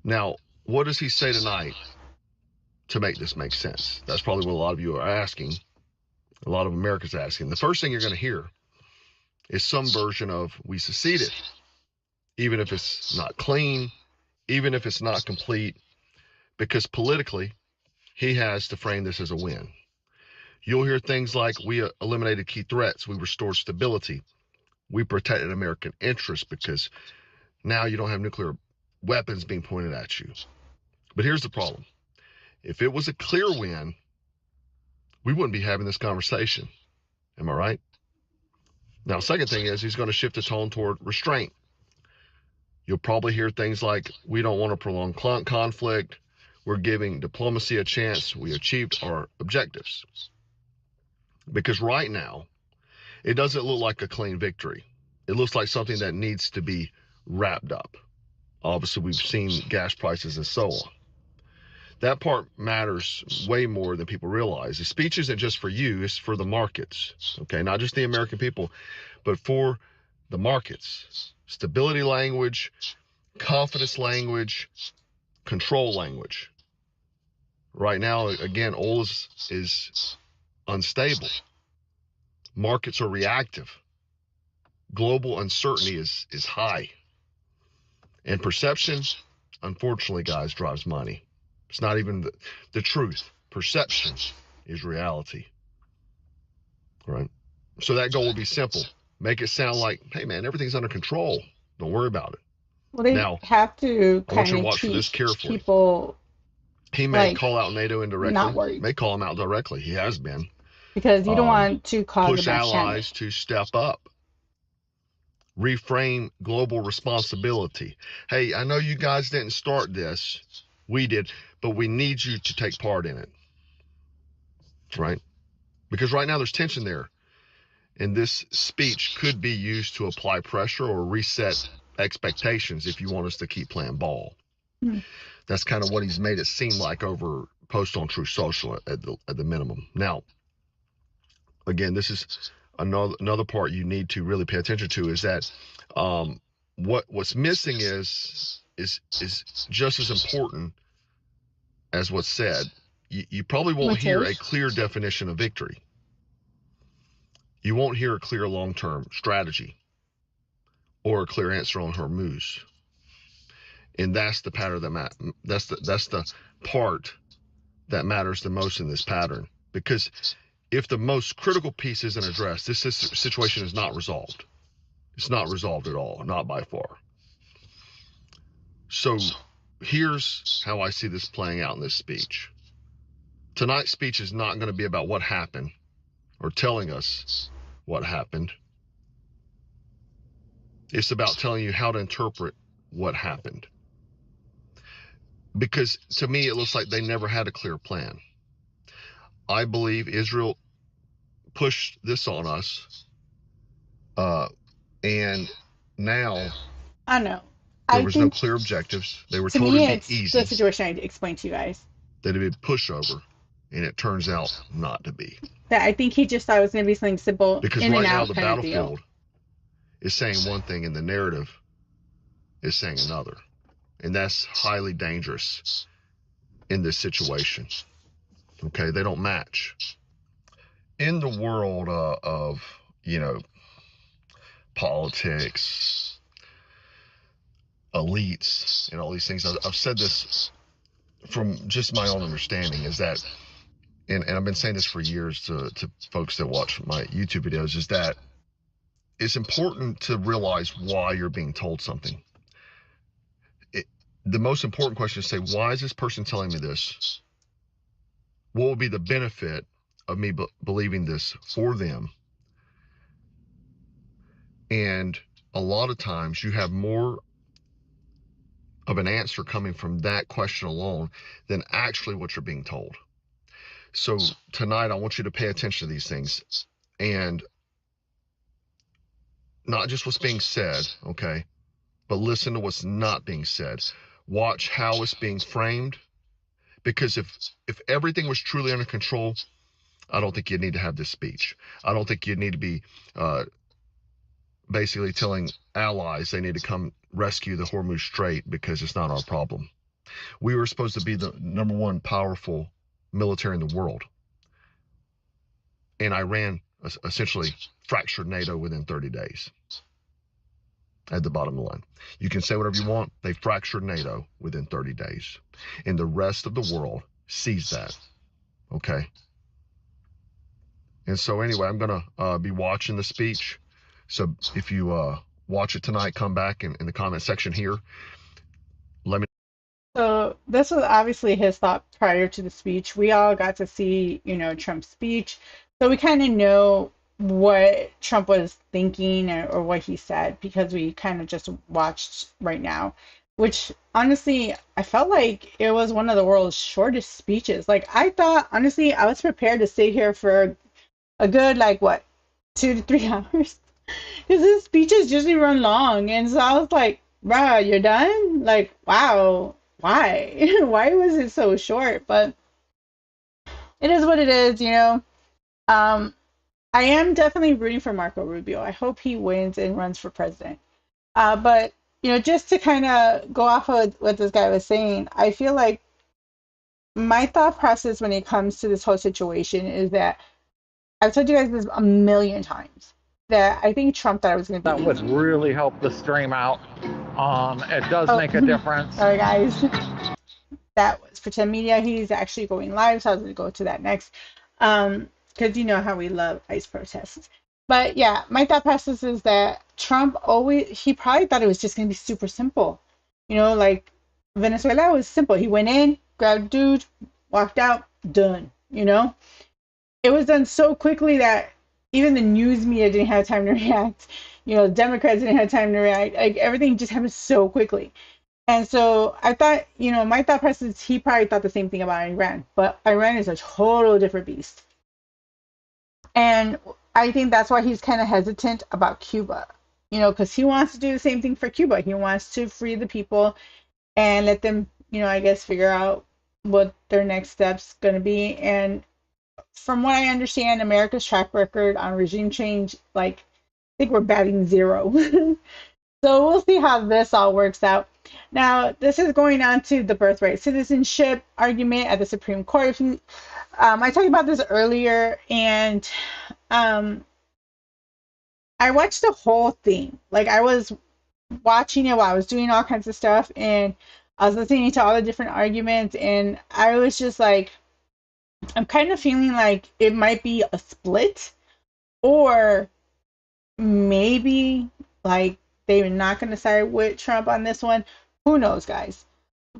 Now, what does he say tonight to make this make sense? That's probably what a lot of you are asking. A lot of Americans are asking. The first thing you're going to hear is some version of "we seceded," even if it's not clean, even if it's not complete, because politically, he has to frame this as a win. You'll hear things like, "we eliminated key threats, we restored stability, we protected American interests because now you don't have nuclear weapons being pointed at you." But here's the problem. If it was a clear win, we wouldn't be having this conversation. Am I right? Now, second thing is he's going to shift the tone toward restraint. You'll probably hear things like, "we don't want to prolong conflict. We're giving diplomacy a chance. We achieved our objectives." Because right now, it doesn't look like a clean victory. It looks like something that needs to be wrapped up. Obviously, we've seen gas prices and so on. That part matters way more than people realize. The speech isn't just for you, it's for the markets, okay? Not just the American people, but for the markets. Stability language, confidence language, control language. Right now, again, oil is unstable. Markets are reactive. Global uncertainty is high. And perception, unfortunately, guys, drives money. It's not even the truth. Perception is reality, right? So that goal will be simple. Make it sound like, "hey, man, everything's under control. Don't worry about it." Well, they now, have to I want you kind to of watch for this teach carefully. people He may like call out NATO indirectly. not worried, May call him out directly. He has been. because you don't want to cause Push a mass panic. allies to step up. Reframe global responsibility. "Hey, I know you guys didn't start this. We did, but we need you to take part in it." Right? Because right now there's tension there. And this speech could be used to apply pressure or reset expectations if you want us to keep playing ball. That's kind of what he's made it seem like over post on Truth Social at the minimum. Now, again, this is another part you need to really pay attention to, is that what's missing is just as important as what's said. You probably won't hear a clear definition of victory. You won't hear a clear long-term strategy or a clear answer on Hormuz. And that's the pattern that's the part that matters the most in this pattern. Because if the most critical piece isn't addressed, this situation is not resolved. It's not resolved at all, not by far. So here's how I see this playing out in this speech. Tonight's speech is not going to be about what happened or telling us what happened. It's about telling you how to interpret what happened. Because to me, it looks like they never had a clear plan. I believe Israel pushed this on us, and now I know. there was no clear objectives. They were To told me, it'd it's be easy, the situation I explained to you guys. that it'd be a pushover, and it turns out not to be. That I think he just thought it was going to be something simple, Because in right and now out the kind of deal. battlefield is saying one thing, and the narrative is saying another, and that's highly dangerous in this situation. Okay, they don't match. In the world of, politics, elites, and all these things, I've said this from just my own understanding, is that, and I've been saying this for years to folks that watch my YouTube videos, is that it's important to realize why you're being told something. The most important question is to say, why is this person telling me this? What will be the benefit of me believing this for them? And a lot of times you have more of an answer coming from that question alone than actually what you're being told. So tonight, I want you to pay attention to these things, and not just what's being said, okay, but listen to what's not being said. Watch how it's being framed, because if everything was truly under control, I don't think you'd need to have this speech. I don't think you'd need to be basically telling allies they need to come rescue the Hormuz Strait because it's not our problem. We were supposed to be the number one powerful military in the world, and Iran essentially fractured NATO within 30 days. At the bottom of the line, you can say whatever you want. They fractured NATO within 30 days, and the rest of the world sees that. Okay. And so anyway, I'm gonna be watching the speech. So if you watch it tonight, come back in the comment section here. Let me. So this was obviously his thought prior to the speech. We all got to see, Trump's speech, so we kind of know what Trump was thinking or what he said, because we kind of just watched right now, which honestly, I felt like it was one of the world's shortest speeches. Like, I thought, honestly, I was prepared to stay here for a good, 2 to 3 hours, because his speeches usually run long. And so I was like, bruh, you're done? Like, wow, why? Why was it so short? But it is what it is, I am definitely rooting for Marco Rubio. I hope he wins and runs for president. But, just to kind of go off of what this guy was saying, I feel like my thought process when it comes to this whole situation is that I've told you guys this a million times, that I think Trump thought it was going to be That would really help the stream out. It does make a difference. Sorry, guys. That was Pretend Media. He's actually going live, so I was going to go to that next. Because you know how we love ICE protests. But yeah, my thought process is that Trump he probably thought it was just going to be super simple. Like Venezuela was simple. He went in, grabbed a dude, walked out, done. It was done so quickly that even the news media didn't have time to react. Democrats didn't have time to react. Like, everything just happened so quickly. And so I thought, my thought process, he probably thought the same thing about Iran. But Iran is a total different beast. And I think that's why he's kind of hesitant about Cuba, because he wants to do the same thing for Cuba. He wants to free the people and let them, I guess, figure out what their next step's going to be. And from what I understand, America's track record on regime change, I think we're batting 0. So we'll see how this all works out. Now, this is going on to the birthright citizenship argument at the Supreme Court. I talked about this earlier, and I watched the whole thing. I was watching it while I was doing all kinds of stuff, and I was listening to all the different arguments, and I was just like, I'm kind of feeling like it might be a split, or maybe like they're not going to side with Trump on this one. Who knows, guys?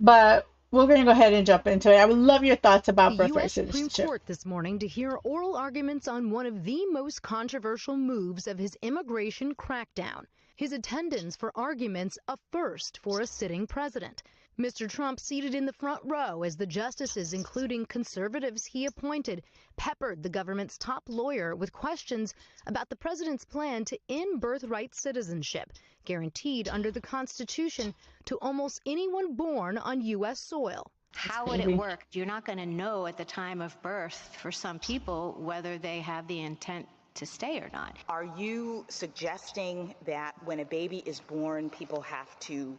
But we're going to go ahead and jump into it. I would love your thoughts about The birthright U.S. Supreme citizenship. Court this morning to hear oral arguments on one of the most controversial moves of his immigration crackdown. His attendance for arguments, a first for a sitting president. Mr. Trump seated in the front row as the justices, including conservatives he appointed, peppered the government's top lawyer with questions about the president's plan to end birthright citizenship, guaranteed under the Constitution to almost anyone born on U.S. soil. How would it work? You're not going to know at the time of birth for some people whether they have the intent to stay or not. Are you suggesting that when a baby is born, people have to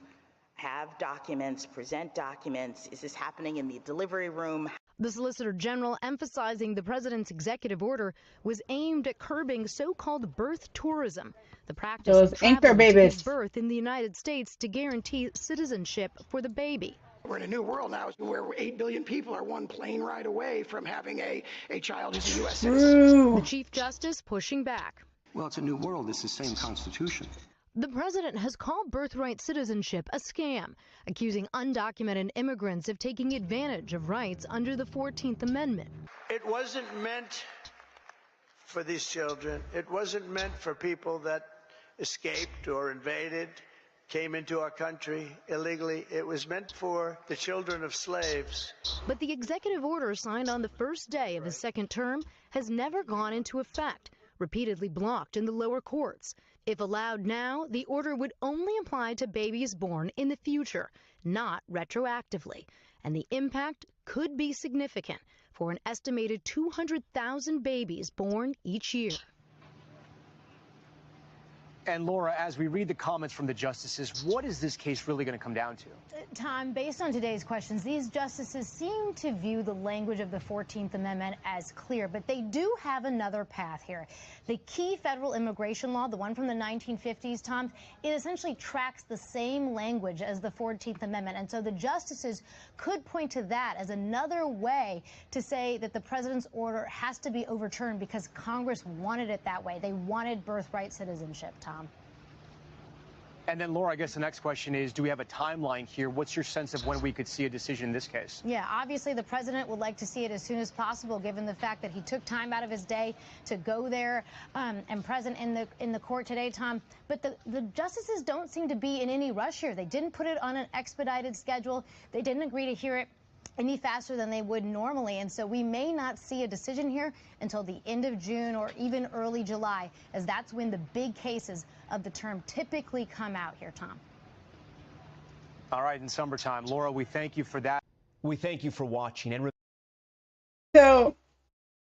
have documents, present documents? Is this happening in the delivery room? The Solicitor General emphasizing the president's executive order was aimed at curbing so-called birth tourism, the practice Those of anchor traveling to babies. give birth in the United States to guarantee citizenship for the baby. We're in a new world now where 8 billion people are one plane ride away from having a child who's a U.S. citizen. The Chief Justice pushing back. Well, it's a new world. It's the same Constitution. The president has called birthright citizenship a scam, accusing undocumented immigrants of taking advantage of rights under the 14th Amendment. It wasn't meant for these children. It wasn't meant for people that escaped or invaded, came into our country illegally. It was meant for the children of slaves. But the executive order signed on the first day of his second term has never gone into effect, repeatedly blocked in the lower courts. If allowed now, the order would only apply to babies born in the future, not retroactively. And the impact could be significant for an estimated 200,000 babies born each year. And Laura, as we read the comments from the justices, what is this case really going to come down to? Tom, based on today's questions, these justices seem to view the language of the 14th Amendment as clear, but they do have another path here. The key federal immigration law, the one from the 1950s, Tom, it essentially tracks the same language as the 14th Amendment. And so the justices could point to that as another way to say that the president's order has to be overturned because Congress wanted it that way. They wanted birthright citizenship, Tom. And then, Laura, I guess the next question is, do we have a timeline here? What's your sense of when we could see a decision in this case? Yeah, obviously the president would like to see it as soon as possible, given the fact that he took time out of his day to go there and present in the court today, Tom. But the justices don't seem to be in any rush here. They didn't put it on an expedited schedule. They didn't agree to hear it any faster than they would normally, and so we may not see a decision here until the end of June or even early July, as that's when the big cases of the term typically come out here, Tom. All right, in summertime. Laura, we thank you for that. We thank you for watching. And So,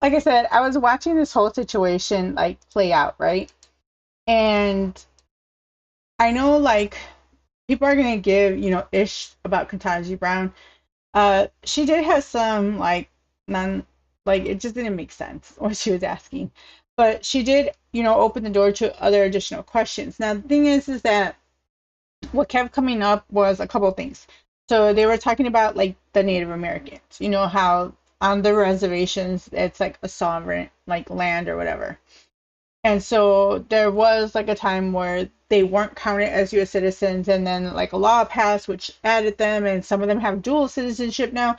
like I said, I was watching this whole situation like play out, right? And I know like people are gonna give, ish about Ketanji Brown. She did have some like it just didn't make sense what she was asking, but she did, open the door to other additional questions. Now the thing is that what kept coming up was a couple of things. So they were talking about like the Native Americans, how on the reservations it's like a sovereign like land or whatever. And so there was like a time where they weren't counted as U.S. citizens, and then like a law passed which added them, and some of them have dual citizenship now.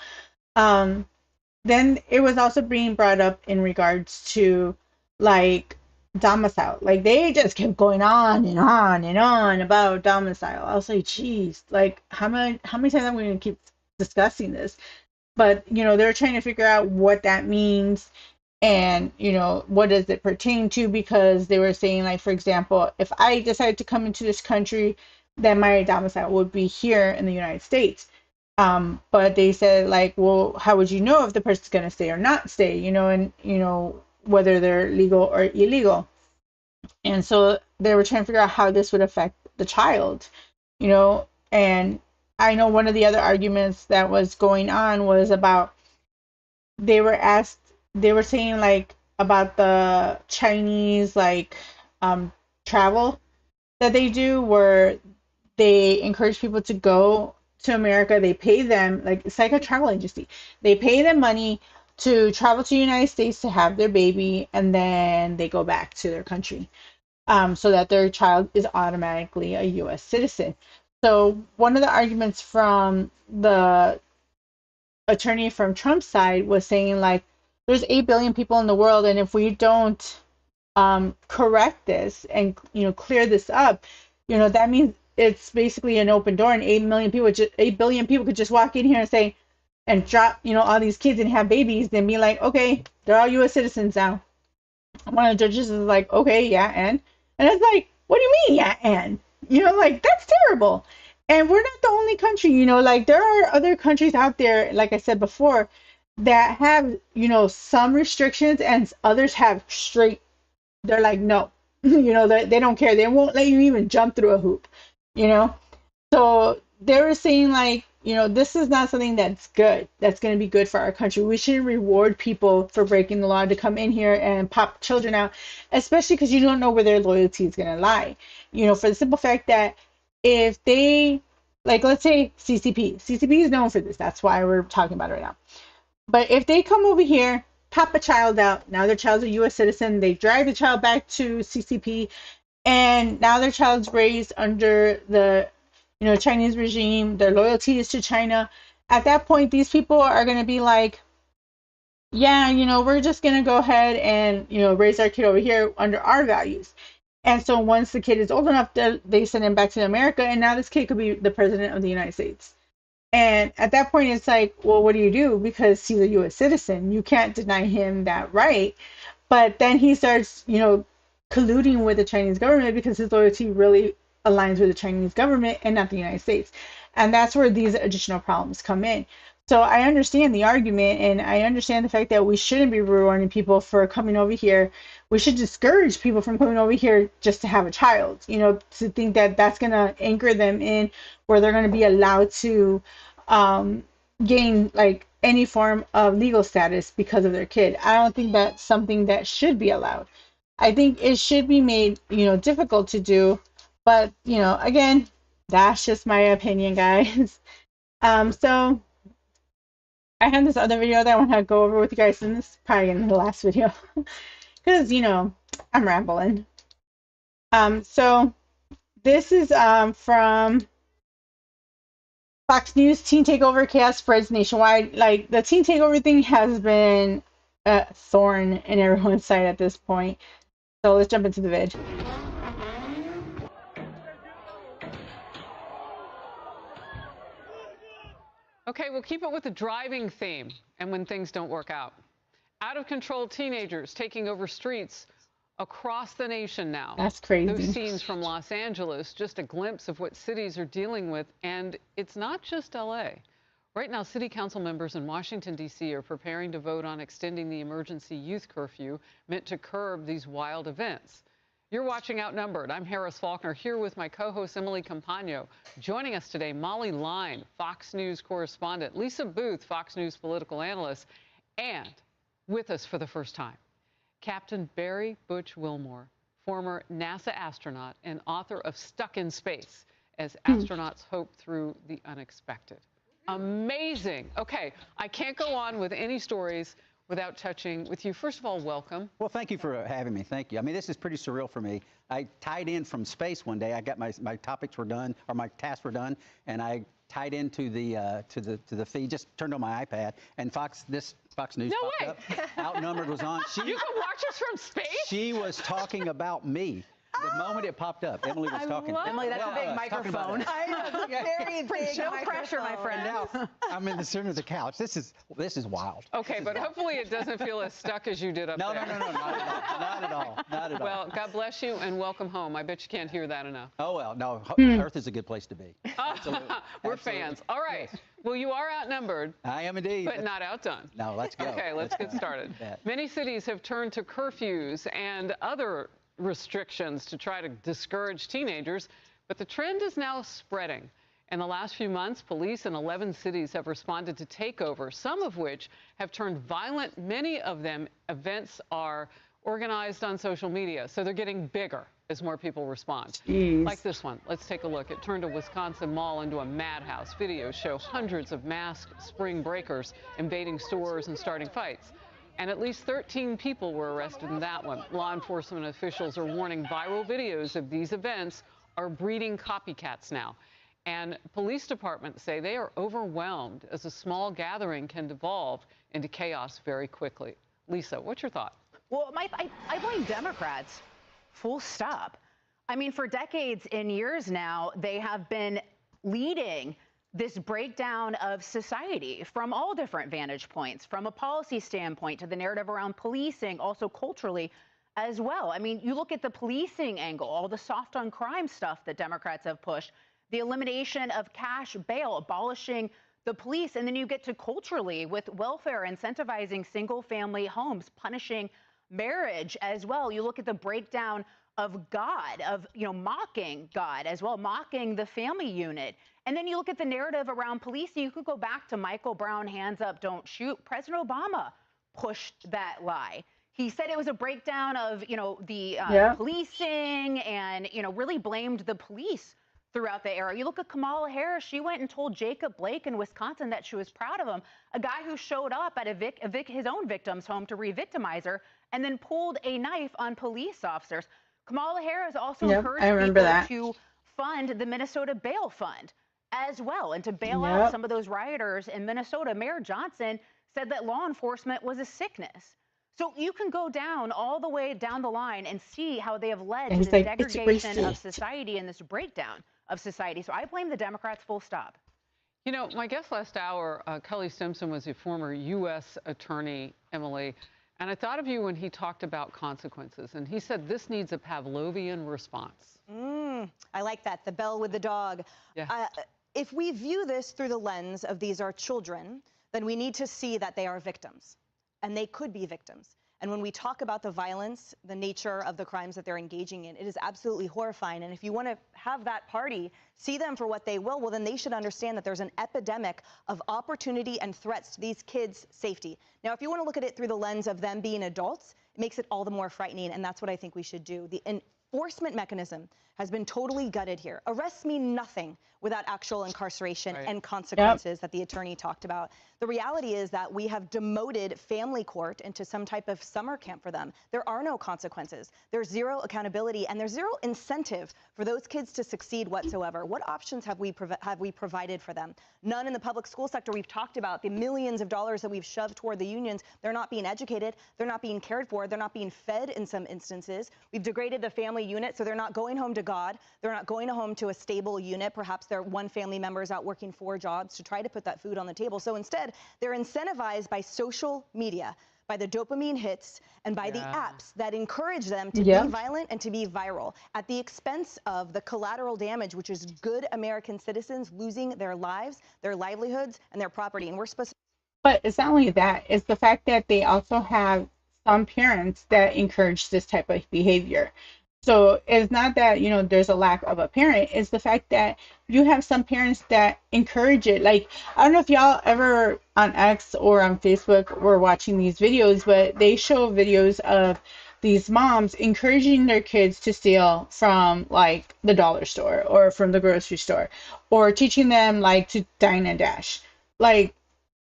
Then it was also being brought up in regards to like domicile. Like they just kept going on and on and on about domicile. I was like, geez, like how many times am I going to keep discussing this? But they're trying to figure out what that means. And, what does it pertain to? Because they were saying, like, for example, if I decide to come into this country, then my domicile would be here in the United States. But they said, like, well, how would you know if the person's going to stay or not stay, and, whether they're legal or illegal. And so they were trying to figure out how this would affect the child, and I know one of the other arguments that was going on was about they were saying like about the Chinese like travel that they do, where they encourage people to go to America. They pay them, like it's like a travel agency. They pay them money to travel to the United States to have their baby, and then they go back to their country, so that their child is automatically a U.S. citizen. So one of the arguments from the attorney from Trump's side was saying, like, there's 8 billion people in the world, and if we don't correct this and clear this up, that means it's basically an open door, and 8 billion people could just walk in here and say and drop all these kids and have babies, then be like, okay, they're all U.S. citizens now. One of the judges is like, okay, yeah, and it's like, what do you mean, yeah, and like, that's terrible. And we're not the only country, like, there are other countries out there, like I said before, that have some restrictions, and others have straight, they're like, no, they don't care, they won't let you even jump through a hoop. So they were saying, like, this is not something that's good, that's going to be good for our country. We shouldn't reward people for breaking the law to come in here and pop children out, especially because you don't know where their loyalty is going to lie. For the simple fact that if they, like, let's say CCP is known for this, that's why we're talking about it right now. But if they come over here, pop a child out, now their child's a U.S. citizen, they drag the child back to CCP, and now their child's raised under the Chinese regime, their loyalty is to China. At that point, these people are going to be like, yeah, we're just going to go ahead and, raise our kid over here under our values. And so once the kid is old enough, they send him back to America, and now this kid could be the president of the United States. And at that point, it's like, well, what do you do? Because he's a U.S. citizen. You can't deny him that right. But then he starts, colluding with the Chinese government because his loyalty really aligns with the Chinese government and not the United States. And that's where these additional problems come in. So I understand the argument, and I understand the fact that we shouldn't be rewarding people for coming over here. We should discourage people from coming over here just to have a child, to think that that's going to anchor them in where they're going to be allowed to gain, like, any form of legal status because of their kid. I don't think that's something that should be allowed. I think it should be made, difficult to do. But, again, that's just my opinion, guys. So I have this other video that I want to go over with you guys, and this is probably in the last video because, I'm rambling. So this is from Fox News. Teen takeover chaos spreads nationwide. Like, the teen takeover thing has been a thorn in everyone's side at this point. So let's jump into the vid. Okay, we'll keep it with the driving theme and when things don't work out. Out-of-control teenagers taking over streets across the nation now. That's crazy. Those scenes from Los Angeles, just a glimpse of what cities are dealing with, and it's not just LA. Right now, city council members in Washington, D.C. are preparing to vote on extending the emergency youth curfew meant to curb these wild events. You're watching Outnumbered. I'm Harris Faulkner, here with my co-host Emily Campagno. Joining us today, Molly Line, Fox News correspondent, Lisa Booth, Fox News political analyst, and with us for the first time, Captain Barry Butch Wilmore, former NASA astronaut and author of Stuck in Space, as astronauts hope through the unexpected. Amazing. Okay, I can't go on with any stories without touching with you. First of all, welcome. Well, thank you for having me. Thank you. I mean, this is pretty surreal for me. I tied in from space one day. I got my topics were done, or my tasks were done, and I tied into the to the feed. Just turned on my iPad, and Fox News popped up. Outnumbered was on. You can watch us from space? She was talking about me. The moment it popped up, Emily was talking. Emily, that's a big microphone. I know, very big. No pressure, my friend. Now I'm in the center of the couch. This is wild. Okay, but hopefully it doesn't feel as stuck as you did up there. No, not at all. Not at all. Well, God bless you and welcome home. I bet you can't hear that enough. Oh, well, no. Earth is a good place to be. We're fans. All right. Well, you are outnumbered. I am indeed. But not outdone. No, let's go. Okay, let's get started. Many cities have turned to curfews and other restrictions to try to discourage teenagers, but the trend is now spreading. In the last few months, police in 11 cities have responded to takeovers, some of which have turned violent. Many of them events are organized on social media. So they're getting bigger as more people respond. Jeez. Like this one. Let's take a look. It turned a Wisconsin mall into a madhouse. Videos show hundreds of masked spring breakers invading stores and starting fights. And at least 13 people were arrested in that one. Law enforcement officials are warning viral videos of these events are breeding copycats now. And police departments say they are overwhelmed as a small gathering can devolve into chaos very quickly. Lisa, what's your thought? Well, I blame Democrats, full stop. I mean, for decades and years now, they have been leading this breakdown of society from all different vantage points, from a policy standpoint to the narrative around policing, also culturally as well. I mean, you look at the policing angle, all the soft on crime stuff that Democrats have pushed, the elimination of cash bail, abolishing the police, and then you get to culturally with welfare, incentivizing single family homes, punishing marriage as well. You look at the breakdown of God, of, mocking God as well, mocking the family unit. And then you look at the narrative around policing. You could go back to Michael Brown, hands up, don't shoot. President Obama pushed that lie. He said it was a breakdown of, the policing and, really blamed the police throughout the era. You look at Kamala Harris, she went and told Jacob Blake in Wisconsin that she was proud of him, a guy who showed up at his own victim's home to re-victimize her and then pulled a knife on police officers. Kamala Harris also encouraged people to fund the Minnesota Bail Fund as well and to bail out some of those rioters in Minnesota. Mayor Johnson said that law enforcement was a sickness. So you can go down all the way down the line and see how they have led to this degradation of society and this breakdown of society. So I blame the Democrats, full stop. My guest last hour, Kelly Simpson, was a former U.S. attorney, Emily. And I thought of you when he talked about consequences. And he said this needs a Pavlovian response. I like that, the bell with the dog. Yeah. If we view this through the lens of these are children, then we need to see that they are victims. And they could be victims. And when we talk about the violence, the nature of the crimes that they're engaging in, it is absolutely horrifying. And if you want to have that party see them for what they will, well, then they should understand that there's an epidemic of opportunity and threats to these kids' safety. Now, if you want to look at it through the lens of them being adults, it makes it all the more frightening. And that's what I think we should do. The enforcement mechanism has been totally gutted here. Arrests mean nothing without actual incarceration and consequences that the attorney talked about. The reality is that we have demoted family court into some type of summer camp for them. There are no consequences. There's zero accountability, and there's zero incentive for those kids to succeed whatsoever. What options have we provided for them? None. In the public school sector. We've talked about the millions of dollars that we've shoved toward the unions. They're not being educated. They're not being cared for. They're not being fed in some instances. We've degraded the family unit, so they're not going home to God. They're not going home to a stable unit. Perhaps their one family member is out working 4 jobs to try to put that food on the table. So instead, they're incentivized by social media, by the dopamine hits, and by the apps that encourage them to be violent and to be viral at the expense of the collateral damage, which is good American citizens losing their lives, their livelihoods, and their property. And we're supposed to. But it's not only that, it's the fact that they also have some parents that encourage this type of behavior. So it's not that, there's a lack of a parent. It's the fact that you have some parents that encourage it. Like, I don't know if y'all ever on X or on Facebook were watching these videos, but they show videos of these moms encouraging their kids to steal from, like, the dollar store or from the grocery store, or teaching them, like, to dine and dash. Like,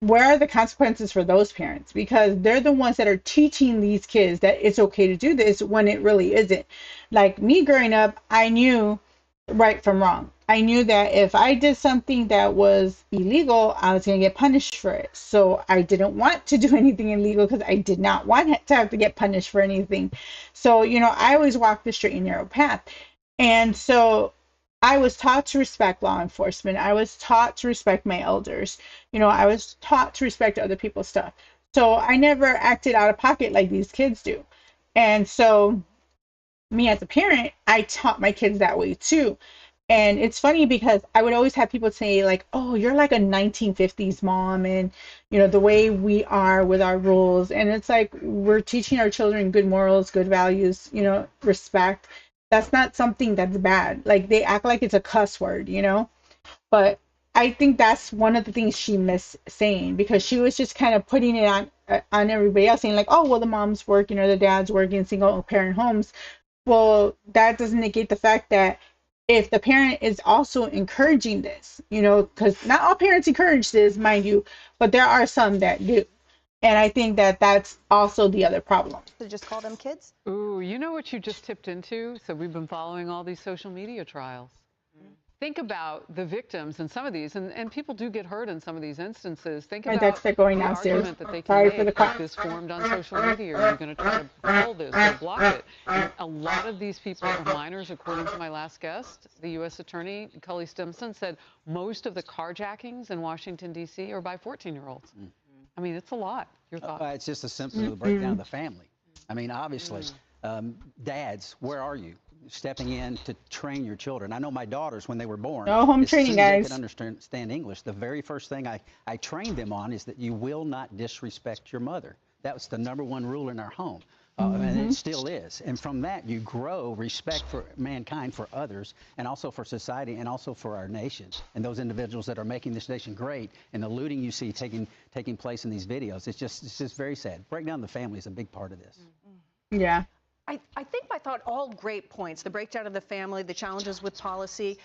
where are the consequences for those parents? Because they're the ones that are teaching these kids that it's okay to do this when it really isn't. Like me growing up, I knew right from wrong. I knew that if I did something that was illegal, I was going to get punished for it. So I didn't want to do anything illegal because I did not want to have to get punished for anything. So, I always walked the straight and narrow path. And so I was taught to respect law enforcement. I was taught to respect my elders. I was taught to respect other people's stuff. So I never acted out of pocket like these kids do. And so me as a parent, I taught my kids that way too. And it's funny because I would always have people say like, oh, you're like a 1950s mom, and the way we are with our rules. And it's like, we're teaching our children good morals, good values, respect. That's not something that's bad. Like, they act like it's a cuss word, but I think that's one of the things she missed saying, because she was just kind of putting it on everybody else, saying like, oh, well, the mom's working or the dad's working, single parent homes. Well, that doesn't negate the fact that if the parent is also encouraging this, because not all parents encourage this, mind you, but there are some that do. And I think that that's also the other problem. To just call them kids? Ooh, you know what you just tipped into? So we've been following all these social media trials. Think about the victims in some of these, and people do get hurt in some of these instances. Think My about decks are going the downstairs. argument that they can Sorry make for the if clap. this formed on social media. Are you going to try to pull this or block it? And a lot of these people are minors, according to my last guest. The U.S. Attorney, Cully Stimson, said most of the carjackings in Washington, D.C. are by 14-year-olds. I mean, it's a lot. Your thoughts? It's just a symptom of the breakdown of the family. I mean, obviously, dads, where are you? Stepping in to train your children. I know my daughters, when they were born, No home as training, soon as they guys. could understand English, the very first thing I trained them on is that you will not disrespect your mother. That was the #1 rule in our home. And it still is. And from that, you grow respect for mankind, for others, and also for society, and also for our nation, and those individuals that are making this nation great. And the looting you see taking place in these videos, it's just very sad. Breakdown of the family is a big part of this. Yeah. I think I thought all great points, the breakdown of the family, the challenges with policy.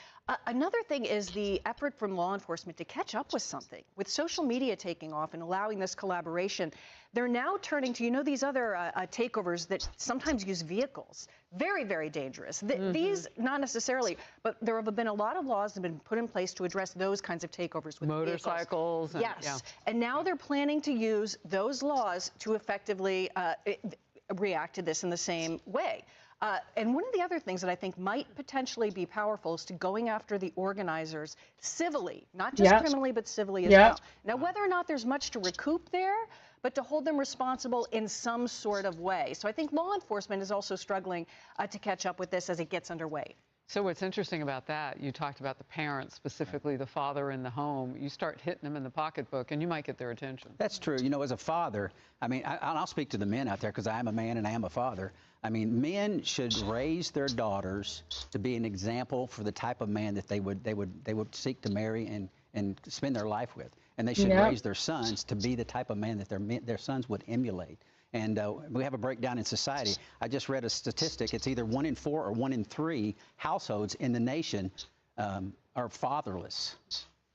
Another thing is the effort from law enforcement to catch up with something. With social media taking off and allowing this collaboration, they're now turning to, these other takeovers that sometimes use vehicles. Very, very dangerous. These, not necessarily, but there have been a lot of laws that have been put in place to address those kinds of takeovers with Motorcycles. vehicles. Yes. And now they're planning to use those laws to effectively react to this in the same way. And one of the other things that I think might potentially be powerful is to going after the organizers civilly, not just criminally, but civilly as well. Now, whether or not there's much to recoup there, but to hold them responsible in some sort of way. So I think law enforcement is also struggling to catch up with this as it gets underway. So what's interesting about that, you talked about the parents, specifically the father in the home. You start hitting them in the pocketbook, and you might get their attention. That's true. As a father, I mean, I'll speak to the men out there because I am a man and I am a father. I mean, men should raise their daughters to be an example for the type of man that they would seek to marry and spend their life with. And they should raise their sons to be the type of man that their sons would emulate. And we have a breakdown in society. I just read a statistic. It's either 1 in 4 or 1 in 3 households in the nation are fatherless.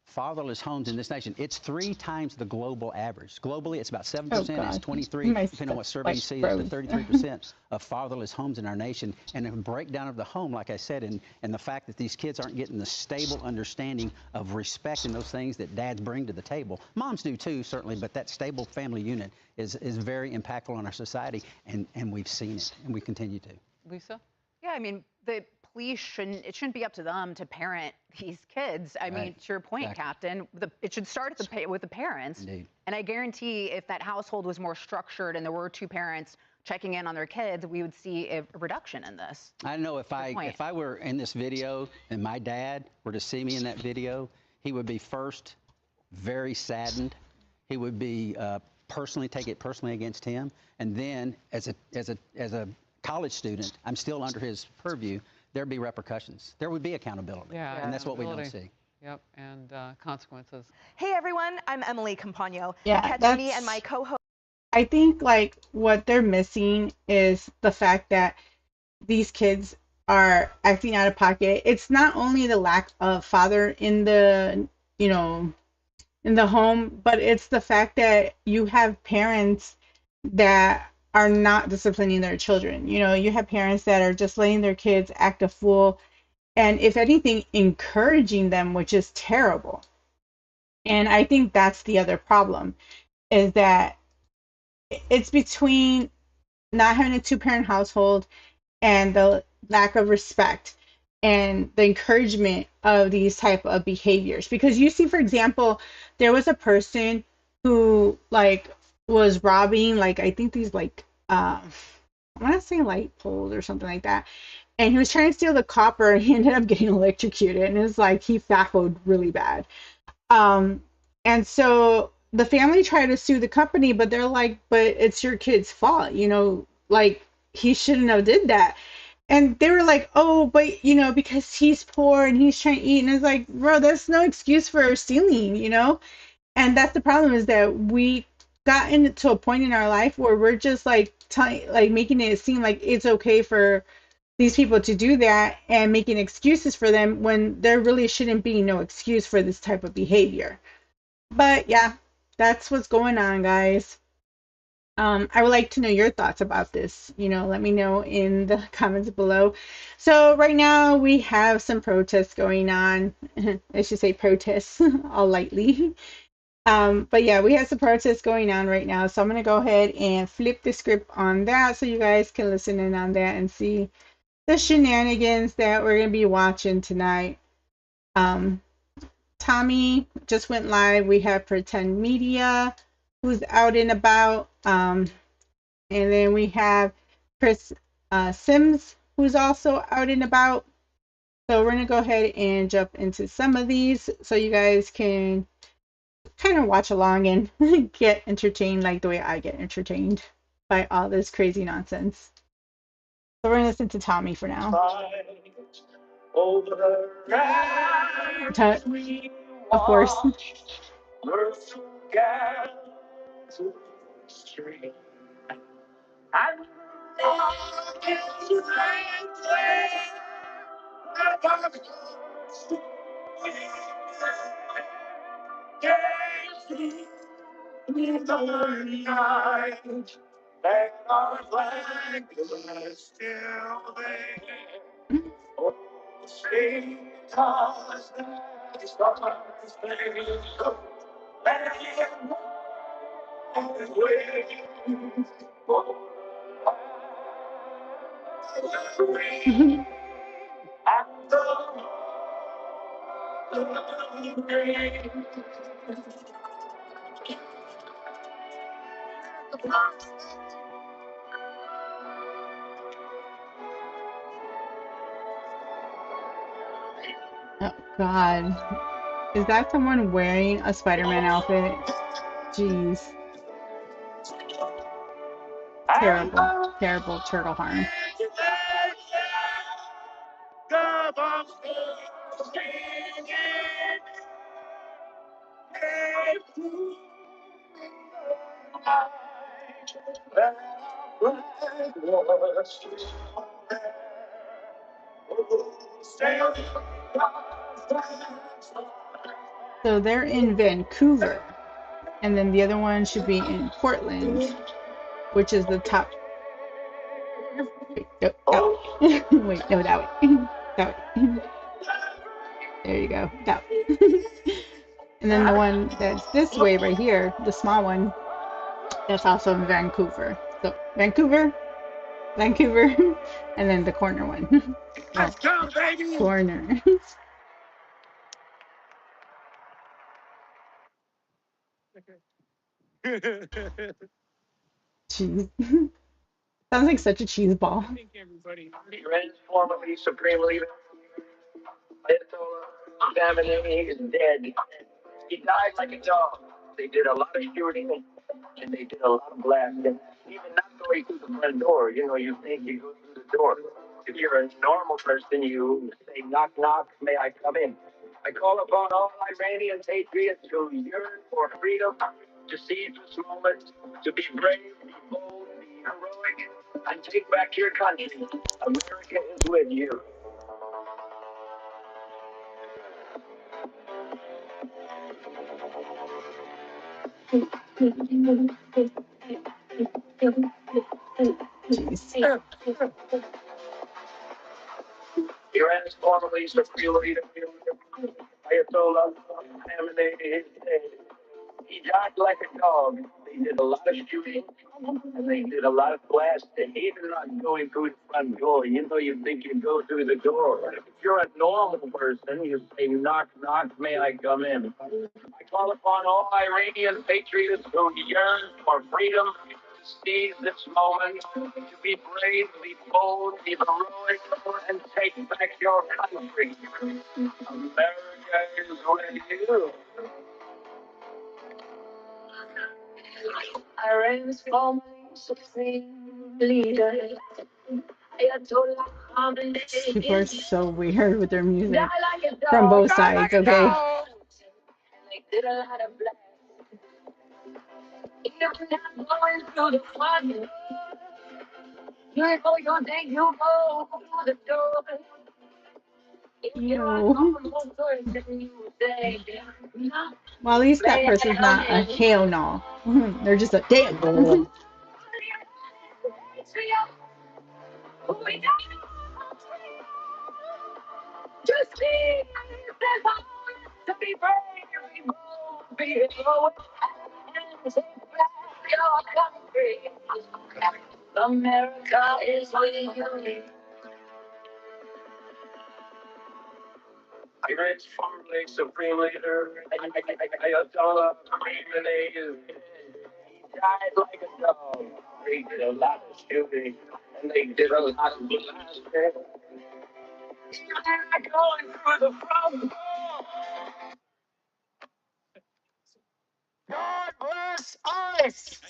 Fatherless homes in this nation. It's 3 times the global average. Globally, it's about 7%. It's 23, depending on what survey you see, it's 33% of fatherless homes in our nation. And a breakdown of the home, like I said, and the fact that these kids aren't getting the stable understanding of respect and those things that dads bring to the table. Moms do too, certainly, but that stable family unit is very impactful on our society, and we've seen it, and we continue to. Lisa? Yeah, I mean, the police shouldn't be up to them to parent these kids. I mean, to your point, Captain, it should start with the parents. Indeed. And I guarantee if that household was more structured and there were 2 parents checking in on their kids, we would see a reduction in this. I know if I were in this video and my dad were to see me in that video, he would be first very saddened. He would be take it personally against him, and then as a college student, I'm still under his purview. There'd be repercussions. There would be accountability. And that's what we don't see. Yep, and consequences. Hey everyone, I'm Emily Campagno. Yeah, Catch me and my co-host. I think like what they're missing is the fact that these kids are acting out of pocket. It's not only the lack of father in the, in the home, but it's the fact that you have parents that are not disciplining their children. You have parents that are just letting their kids act a fool, and if anything, encouraging them, which is terrible. And I think that's the other problem, is that it's between not having a 2-parent household and the lack of respect and the encouragement of these type of behaviors. Because you see, for example, there was a person who was robbing, I think these I want to say light poles or something like that. And he was trying to steal the copper, and he ended up getting electrocuted. And it was he FAFO'd really bad. And so the family tried to sue the company, but they're like, but it's your kid's fault, he shouldn't have did that. And they were like, oh, but you know, because he's poor and he's trying to eat. And it's like, bro, that's no excuse for stealing, you know? And that's the problem, is that we got into a point in our life where we're just like like making it seem like it's okay for these people to do that and making excuses for them when there really shouldn't be no excuse for this type of behavior. But yeah, that's what's going on, guys. I would like to know your thoughts about this. You know, let me know in the comments below. So right now we have some protests going on. I should say protests, all lightly. But yeah, we have some protests going on right now. So I'm going to go ahead and flip the script on that so you guys can listen in on that and see the shenanigans that we're going to be watching tonight. Tommy just went live. We have Pretend Media, who's out and about. And then we have Chris Sims, who's also out and about. So we're going to go ahead and jump into some of these so you guys can kind of watch along and get entertained like the way I get entertained by all this crazy nonsense. So we're going to listen to Tommy for now. Of course. Oh God. Is that someone wearing a Spider-Man outfit? Jeez. Terrible, terrible turtle harm. So they're in Vancouver, and then the other one should be in Portland, which is the top. Wait, no, that way. Wait, no, that way. That way. There you go. That way. And then the one that's this way right here, the small one, that's also in Vancouver. So Vancouver, Vancouver, and then the corner one. Let's go, baby! Corner. Cheese. Sounds like such a cheese ball. Formerly Supreme Leader Ayatollah Khamenei is dead. He died like a dog. They did a lot of shooting and they did a lot of blasting. Even not going through the front door. You know, you think you go through the door. If you're a normal person, you say, knock, knock, may I come in? I call upon all Iranian patriots who yearn for freedom to seize this moment, to be brave, be bold, be heroic, and take back your country. America is with you. Iran's formerly Supreme Leader Ayatollah Khamenei is dead. He died like a dog. They did a lot of shooting and they did a lot of blasting. Even not going through the front door. You know, you think you go through the door. If you're a normal person, you say, knock, knock, may I come in? I call upon all Iranian patriots who yearn for freedom to seize this moment, to be brave, be bold, be heroic, and take back your country. America is with you. Iran's formerly Supreme Leader Ayatollah People are so weird with their music from both sides, okay? Ew. Well, at least that person's not a hell no. They're just a damn. America is waiting. I read Farm Lake Supreme Leader. Ayatollah Khamenei is died like a dog. They did a lot of shooting and they did a lot of blasting. They're going through the front door. God bless ICE.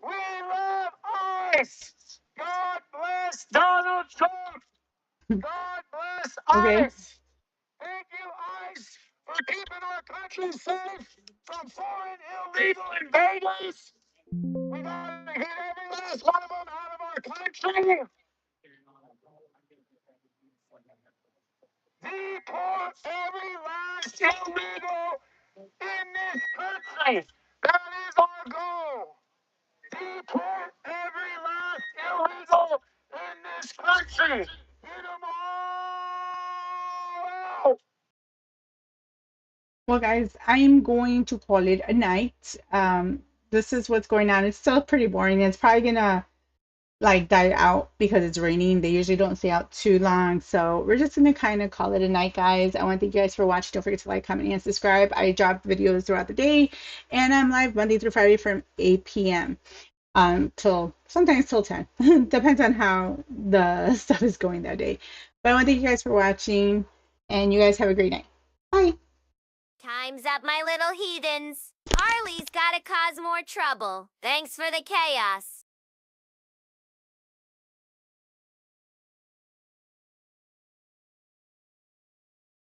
We love ICE. God bless Donald Trump. God bless Okay. ICE. Thank you, ICE, for keeping our country safe from foreign illegal invaders. We gotta get every last one of them out of our country. Deport every last illegal in this country. That is our goal. Deport every last illegal in this country. Get them all out. Well, guys, I'm going to call it a night. This is what's going on. It's still pretty boring. It's probably gonna like die out because it's raining. They usually don't stay out too long. So we're just gonna kind of call it a night, guys. I want to thank you guys for watching. Don't forget to like, comment, and subscribe. I drop videos throughout the day, and I'm live Monday through Friday from 8 p.m. Till sometimes till 10. Depends on how the stuff is going that day. But I want to thank you guys for watching, and you guys have a great night. Bye. Time's up, my little heathens. Harley's gotta cause more trouble. Thanks for the chaos.